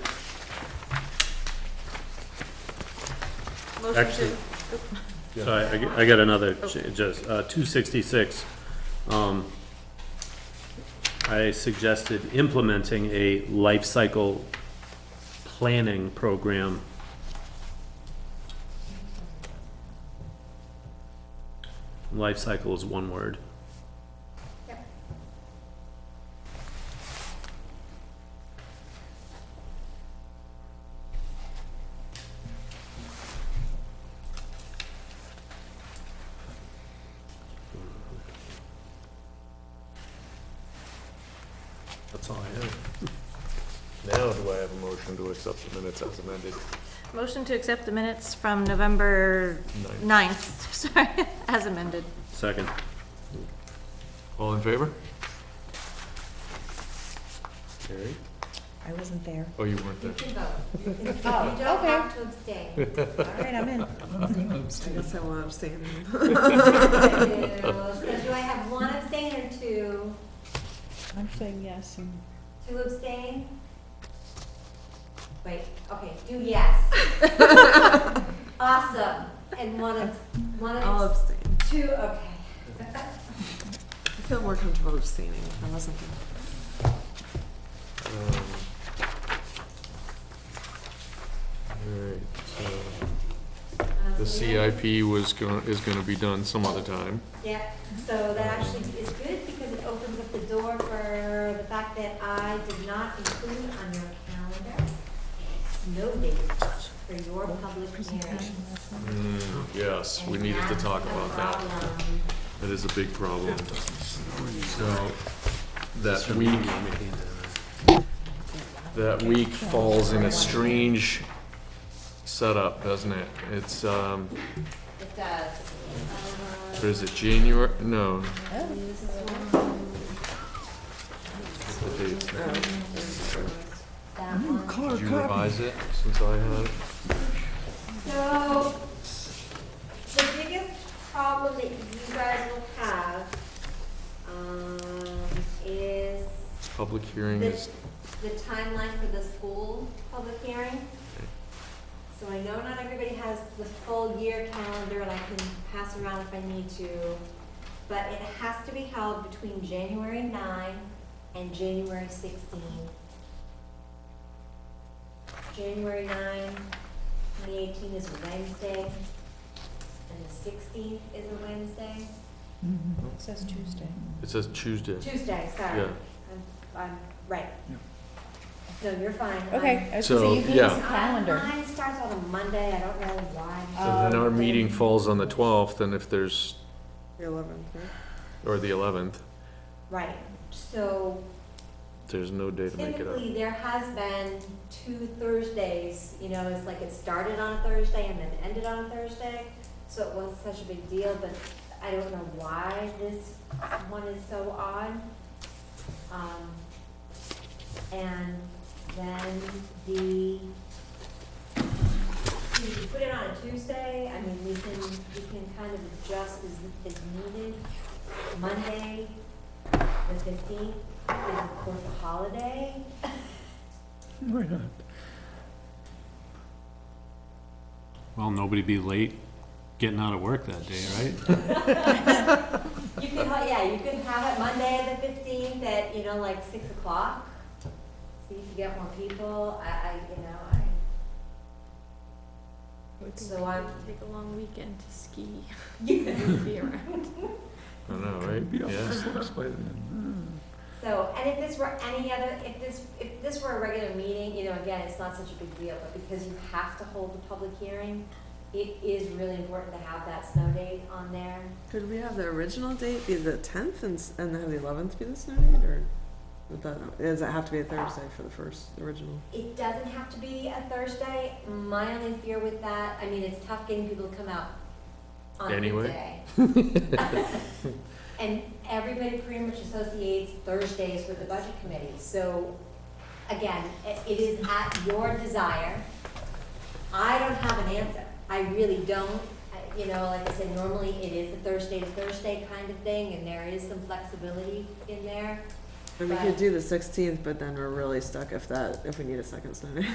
Motion Actually, to, So I got another, just, 266. I suggested implementing a life cycle planning program. Life cycle is one word. Yep. That's all I have. Now do I have a motion to accept the minutes as amended? Motion to accept the minutes from November Ninth. 9th, sorry, as amended. Second. All in favor? I wasn't there. Oh, you weren't You there. can vote. You can, you Oh, don't okay. have to abstain. All right, I'm in. I guess I will abstain. So do I have one abstain or two? I'm saying yes, and Two abstain? Wait, okay, do yes. Awesome. And I'll abstain. two, okay. I feel more comfortable abstaining if I wasn't there. Alright, so the CIP is gonna be done some other time. Yeah, so that actually is good because it opens up the door for the fact that I did not include on your calendar snow dates for your public hearing. Yes, we needed to talk about that. That is a big problem. So, that week falls in a strange setup, doesn't it? It's, It does. or is it January? No. This is The dates now. that one. Did you revise it since I had it? So, the biggest problem that you guys will have, is Public hearing is, the timeline for the school public hearing. So I know not everybody has the full year calendar, and I can pass around if I need to, but it has to be held between January 9 and January 16. January 9, 2018 is a Wednesday, and the 16th is a Wednesday. It says Tuesday. it says Tuesday. Tuesday, sorry. Yeah. I'm right. No, you're fine. Okay, I was gonna So, say, you gave yeah. us a calendar. Mine starts on a Monday, I don't know why. So then our meeting falls on the 12th, and if there's, The 11th, right? or the 11th, Right, so there's no day to make it up. typically there has been 2 Thursdays, you know, it's like it started on a Thursday and then ended on a Thursday, so it wasn't such a big deal, but I don't know why this one is so odd. And then you put it on a Tuesday, I mean, we can kind of adjust as needed. Monday, the 15th is of course a holiday. Why not? Well, nobody be late getting out of work that day, right? You can, you can have it Monday the 15th at, like 6 o'clock. See if you get more people, So I'm- Take a long weekend to ski. Be around. I know, right? Be off the Yeah. slopes by then. So, and if this were if this were a regular meeting, again, it's not such a big deal, but because you have to hold the public hearing, it is really important to have that snow date on there. Could we have the original date be the 10th and have the 11th be the snow date, or does it have to be a Thursday for the first original? It doesn't have to be a Thursday. My only fear with that, I mean, it's tough getting people to come out on a Anyway. day. And everybody pretty much associates Thursdays with the budget committee. So, again, it is at your desire. I don't have an answer. I really don't. Like I said, normally it is a Thursday to Thursday kind of thing, and there is some flexibility in there. And we But- could do the 16th, but then we're really stuck if we need a second snow day.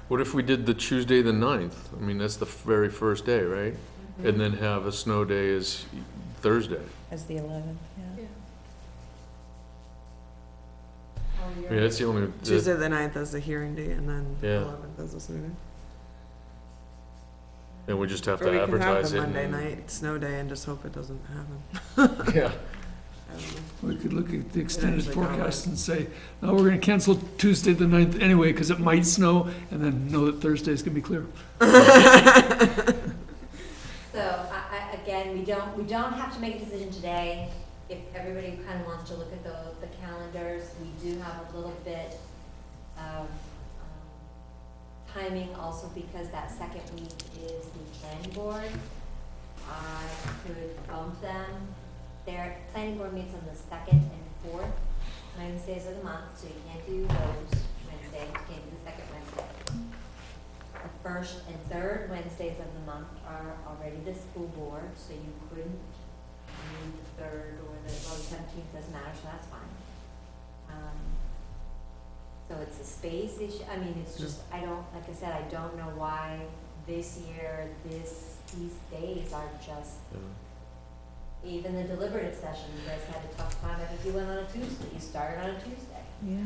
What if we did the Tuesday the 9th? I mean, that's the very first day, right? And then have a snow day as Thursday. As the 11th, yeah. Oh, I mean, that's the only, Tuesday the 9th is the hearing date, and then Yeah. 11th is the snow day. And we just have Or to we could have advertise the it. Monday and- night snow day and just hope it doesn't happen. Yeah. I don't know. We could look at the extended actually go forecast like- and say, no, we're gonna cancel Tuesday the 9th anyway, cause it might snow, and then know that Thursday's gonna be clear. So, again, we don't have to make a decision today. If everybody kind of wants to look at the calendars, we do have a little bit of timing also because that second week is the planning board. I could bump them. Their planning board meets on the 2nd and 4th Wednesdays of the month, so you can't do those Wednesdays, you can't do the second Wednesday. The first and third Wednesdays of the month are already the school board, so you couldn't do the third or the 17th, doesn't matter, so that's fine. So it's a space issue, I mean, it's just, I don't, like I said, I don't know why this year, these days are just, even the deliberative session, you guys had a tough time if you went on a Tuesday, you started on a Tuesday. Yeah.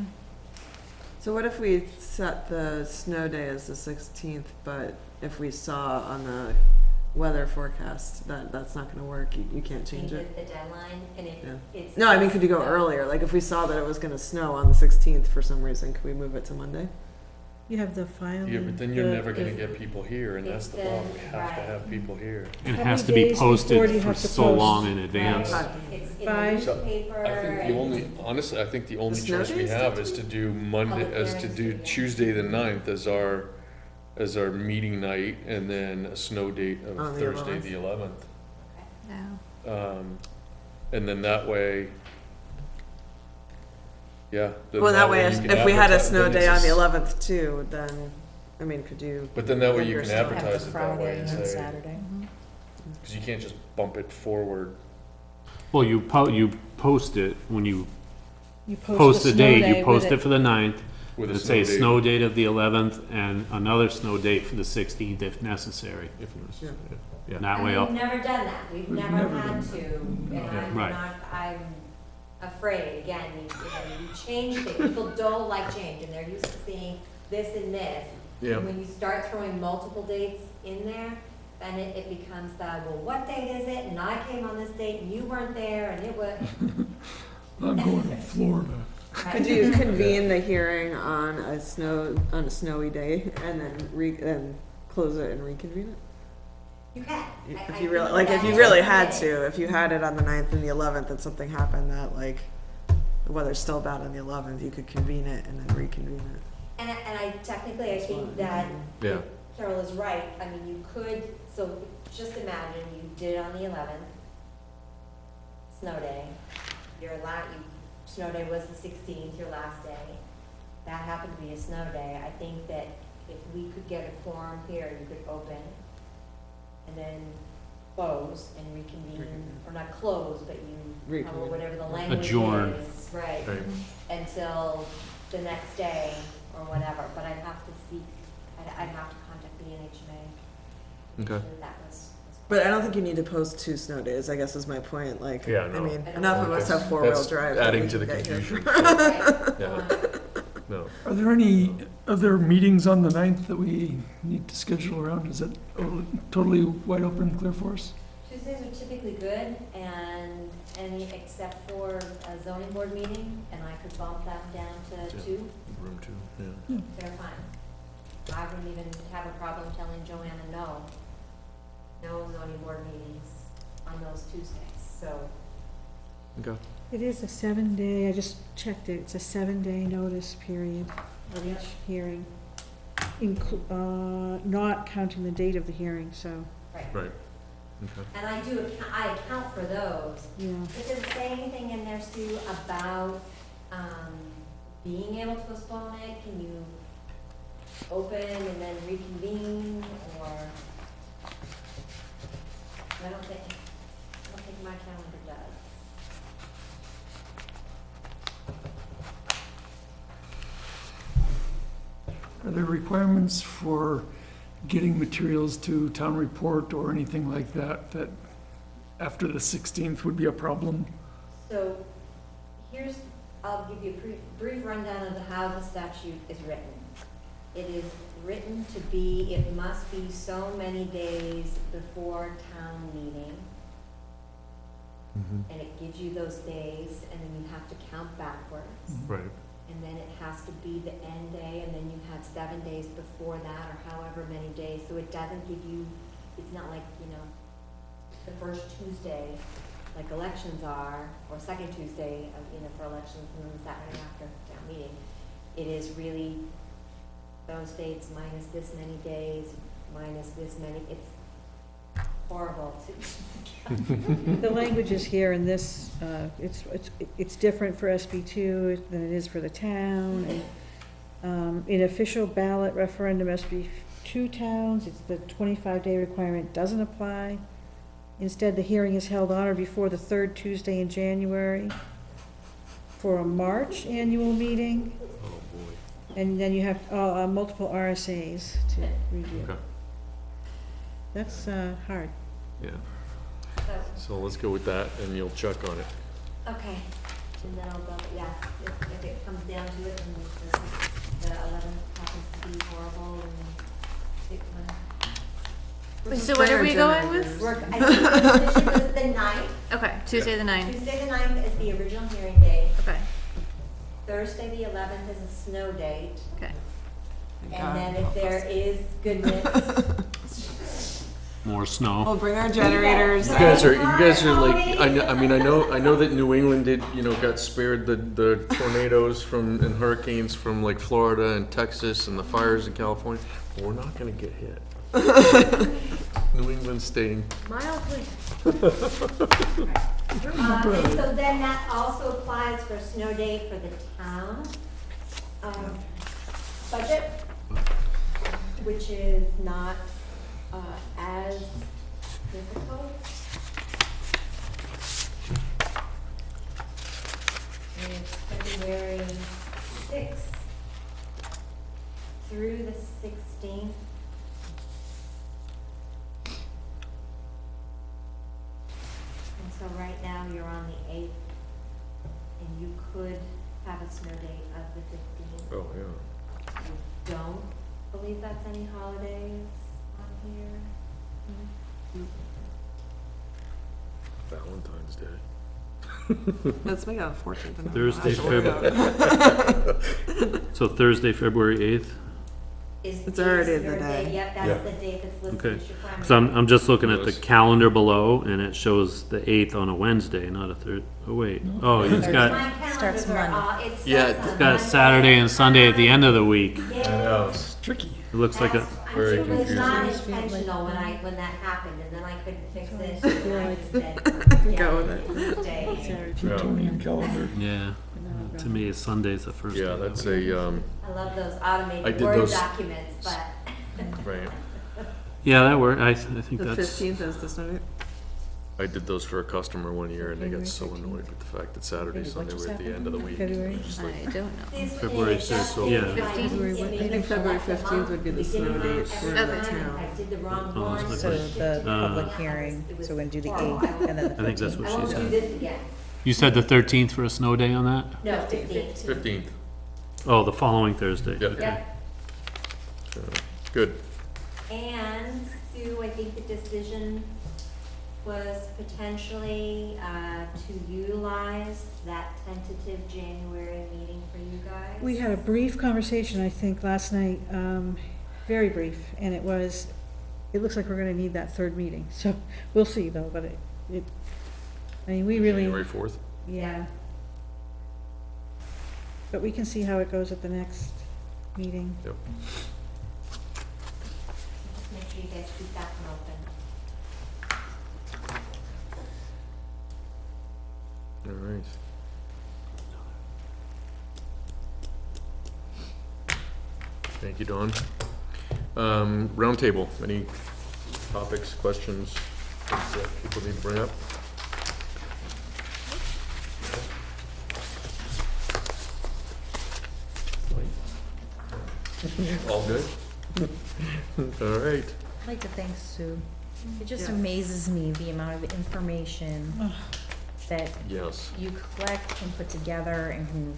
So what if we set the snow day as the 16th, but if we saw on the weather forecast that that's not gonna work, you can't change it? The deadline, and Yeah. it's. No, I mean, could you go earlier? Like if we saw that it was gonna snow on the 16th for some reason, could we move it to Monday? You have the filing. Yeah, but then you're the- never gonna get people here, and that's the problem. We have to Right. have people here. It How has many to be days before do posted you for have to so post? long in advance. Right. It's in the Five. So, newspaper I think the and- only, honestly, I think the only snow choice we days have still is to do Monday, Public as to hearings, do yeah. Tuesday the 9th as our meeting night, and then a snow date On of the Thursday 11th. the 11th. Yeah. And then that way, yeah. then Well, that way, you can if we had a advertise- snow then day it's on the a s- 11th too, then, I mean, could you? But then that way then you you're can still- Have advertise the it that way Friday and and say, Saturday. because you can't just bump it forward. Well, you post it, when you You post the snow date, day you with post it for the 9th, With a and say snow date. snow date of the 11th, and another snow date for the 16th if necessary. If it was, Yeah. yeah. And that And way, we've never done that, we've never never had done to, and that. I'm Right. not, I'm afraid, again, you change things, people don't like change, and they're used to seeing this and this. Yeah. And when you start throwing multiple dates in there, then it becomes the, well, what date is it, and I came on this date, and you weren't there, and it was. I'm going to Florida. Could you convene the hearing on a snowy day and then close it and reconvene it? You can. If you really, like, if you really had to, if you had it on the 9th and the 11th and something happened that, like, the weather's still bad on the 11th, you could convene it and then reconvene it. And I technically, I think that Yeah. Carol is right, I mean, you could, so just imagine you did it on the 11th, snow day, snow day was the 16th, your last day, that happened to be a snow day, I think that if we could get a quorum here, you could open, and then close and reconvene, or not close, but you, or Reconvene. whatever the language Adjourn. is, right, Right. until the next day or whatever, but I'd have to seek, I'd have to contact the NHMA. Okay. That was. But I don't think you need to post 2 snow days, I guess is my point, like, Yeah, I no. mean, I don't enough of think us have 4-wheel That's drive. that adding we to the can get here. confusion. Yeah. Okay. No. Are there any other meetings on the 9th that we need to schedule around? Is it totally wide open and clear for us? Tuesdays are typically good, and any, except for a zoning board meeting, and I could bump that down to Yeah. 2, Room 2, yeah. they're fine. I wouldn't even have a problem telling Joanna no zoning board meetings on those Tuesdays, so. Okay. It is a 7-day, I just checked it, it's a 7-day notice period of each hearing, not counting the date of the hearing, so, Right. Right. Okay. And I account for those. yeah. It doesn't say anything in there, Sue, about, being able to postpone it, can you open and then reconvene, or? I don't think my calendar does. Are there requirements for getting materials to town report or anything like that, that after the 16th would be a problem? So, I'll give you a brief rundown of how the statute is written. It is written to be, it must be so many days before town meeting. Mhm. And it gives you those days, and then you have to count backwards. Right. And then it has to be the end day, and then you have 7 days before that, or however many days, so it doesn't give you, it's not like, you know, the first Tuesday, like elections are, or second Tuesday, you know, for elections, and then the Saturday after town meeting. It is really those dates minus this many days, minus this many, it's horrible to. The language is here in this, it's different for SB2 than it is for the town. And, in official ballot referendum SB2 towns, it's the 25-day requirement doesn't apply. Instead, the hearing is held on or before the third Tuesday in January for a March annual meeting. Oh, boy. And then you have, multiple RSAs to review. Okay. That's, hard. Yeah. So, So let's go with that, and you'll check on it. okay, and then I'll go, yeah, if it comes down to it, and the 11th happens to be horrible, and it, So what are we going I think the decision was the 9th. Okay, Tuesday the 9th. Tuesday the 9th is the original hearing date. Okay. Thursday the 11th is a snow date. Okay. And then if there is goodness, More snow. We'll bring our generators. You guys are like, I know that New England did, you know, got spared the tornadoes from, and hurricanes from like Florida and Texas and the fires in California, but we're not gonna get hit. New England's staying. mildly. And so then that also applies for snow day for the town, budget, which is not, as difficult. And it's February 6th through the 16th. And so right now, you're on the 8th, and you could have a snow date of the 15th. Oh, yeah. I don't believe that's any holidays on here. Valentine's Day. Let's make it on 14th. and Thursday, not- So Thursday, February 8th? It's already the your day. Yep, Yeah. that's the date that's listed Okay. as your primary. Because I'm just looking at the Yes. calendar below, and it shows the 8th on a Wednesday, not a third. Oh, wait. Oh, it's got, My Starts calendars are, Monday. it Yeah, starts it's on it's got Monday. Saturday and Sunday at the end of the week. Yeah. It's Tricky. It looks like a, Very It was not confusing. intentional when that happened, and then I couldn't fix it, So I and feel I like- just said, Go yeah, with it. Tuesday. Plutonian calendar. yeah, to me, Sunday's the first day. Yeah, of the that's week. a, I love those I automated did Word those- documents, but. right. Yeah, that worked. I think The that's, 15th is the snow date. I did those for a customer one year, and they got February so 13th. annoyed with the fact that Saturday, Wait, what Sunday just were at the end happened? of the week. February? Just like, I don't know. February 6th, so- Yeah. 15th? I think February 15th would be the snow date for the town. I did the wrong Oh, one. it's So like- the public Yeah, hearing, it was so we're gonna do the horrible. 8th and then the 15th. I think that's what I she won't do said. this again. You said the 13th for a snow day on that? No, 15th. 15th. Oh, the following Thursday. Yep. Okay. Yep. Good. And Sue, I think the decision was potentially, to utilize that tentative January meeting for you guys. We had a brief conversation, I think, last night, very brief, and it looks like we're gonna need that third meeting, so we'll see though, but I mean, we really. January 4th. Yeah. But we can see how it goes at the next meeting. Yep. Just make sure you guys keep that one open. All right. Thank you, Dawn. Roundtable, any topics, questions, things that people need to bring up? All good? All right. I'd like to thank Sue. It just amazes me the amount of information that Yes. you collect and put together and can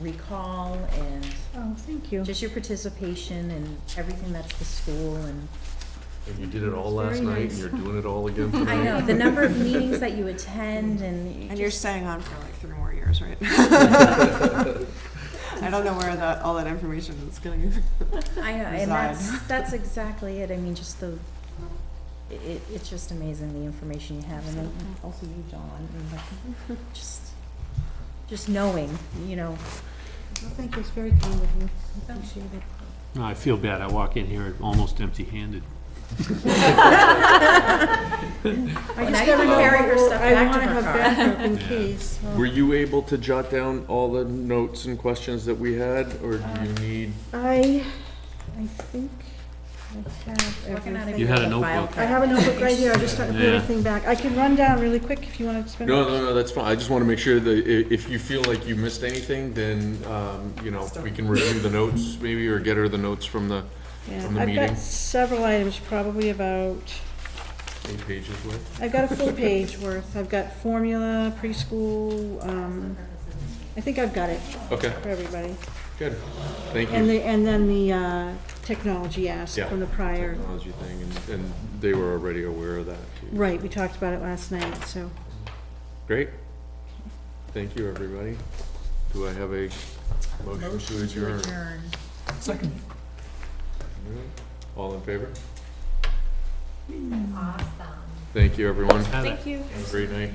recall and Oh, thank you. just your participation and everything that's the school and And you did it all Very last night, and nice. you're doing it all again tonight. I know, the number of meetings that you attend and. And you're staying on for like 3 more years, right? I don't know where all that information is going. I know, and reside. that's exactly it. I mean, just it's just amazing the information you have, and then also you, John, and like, just knowing, you know. Well, thank you, it's very kind of you, I appreciate it. No, I feel bad. I walk in here almost empty-handed. I Well, just now you never can know carry what her will- stuff I back to wanna her have car. backup in case. Were you able to jot down all the notes and questions that we had, or do you need? I think I have Looking at it, everything. You had a the file notebook. I have a notebook right here, I just started to put Yeah. everything back. I can run down really quick if you wanna spend. No, that's fine. I just wanna make sure that if you feel like you missed anything, then, you know, we can review the notes maybe, or get her the notes from the Yeah, from the I've meeting. got several items, probably about, 8 pages worth. I've got a full page worth. I've got formula, preschool, I think I've got it Okay, for everybody. good. Thank And you. then the technology ask Yeah, from the prior. technology thing, and they were already aware of that too. Right, we talked about it last night, so. Great. Thank you, everybody. Do I have a motion to adjourn? Second. All in favor? Awesome. Thank you, everyone. Thank you. Have a great night.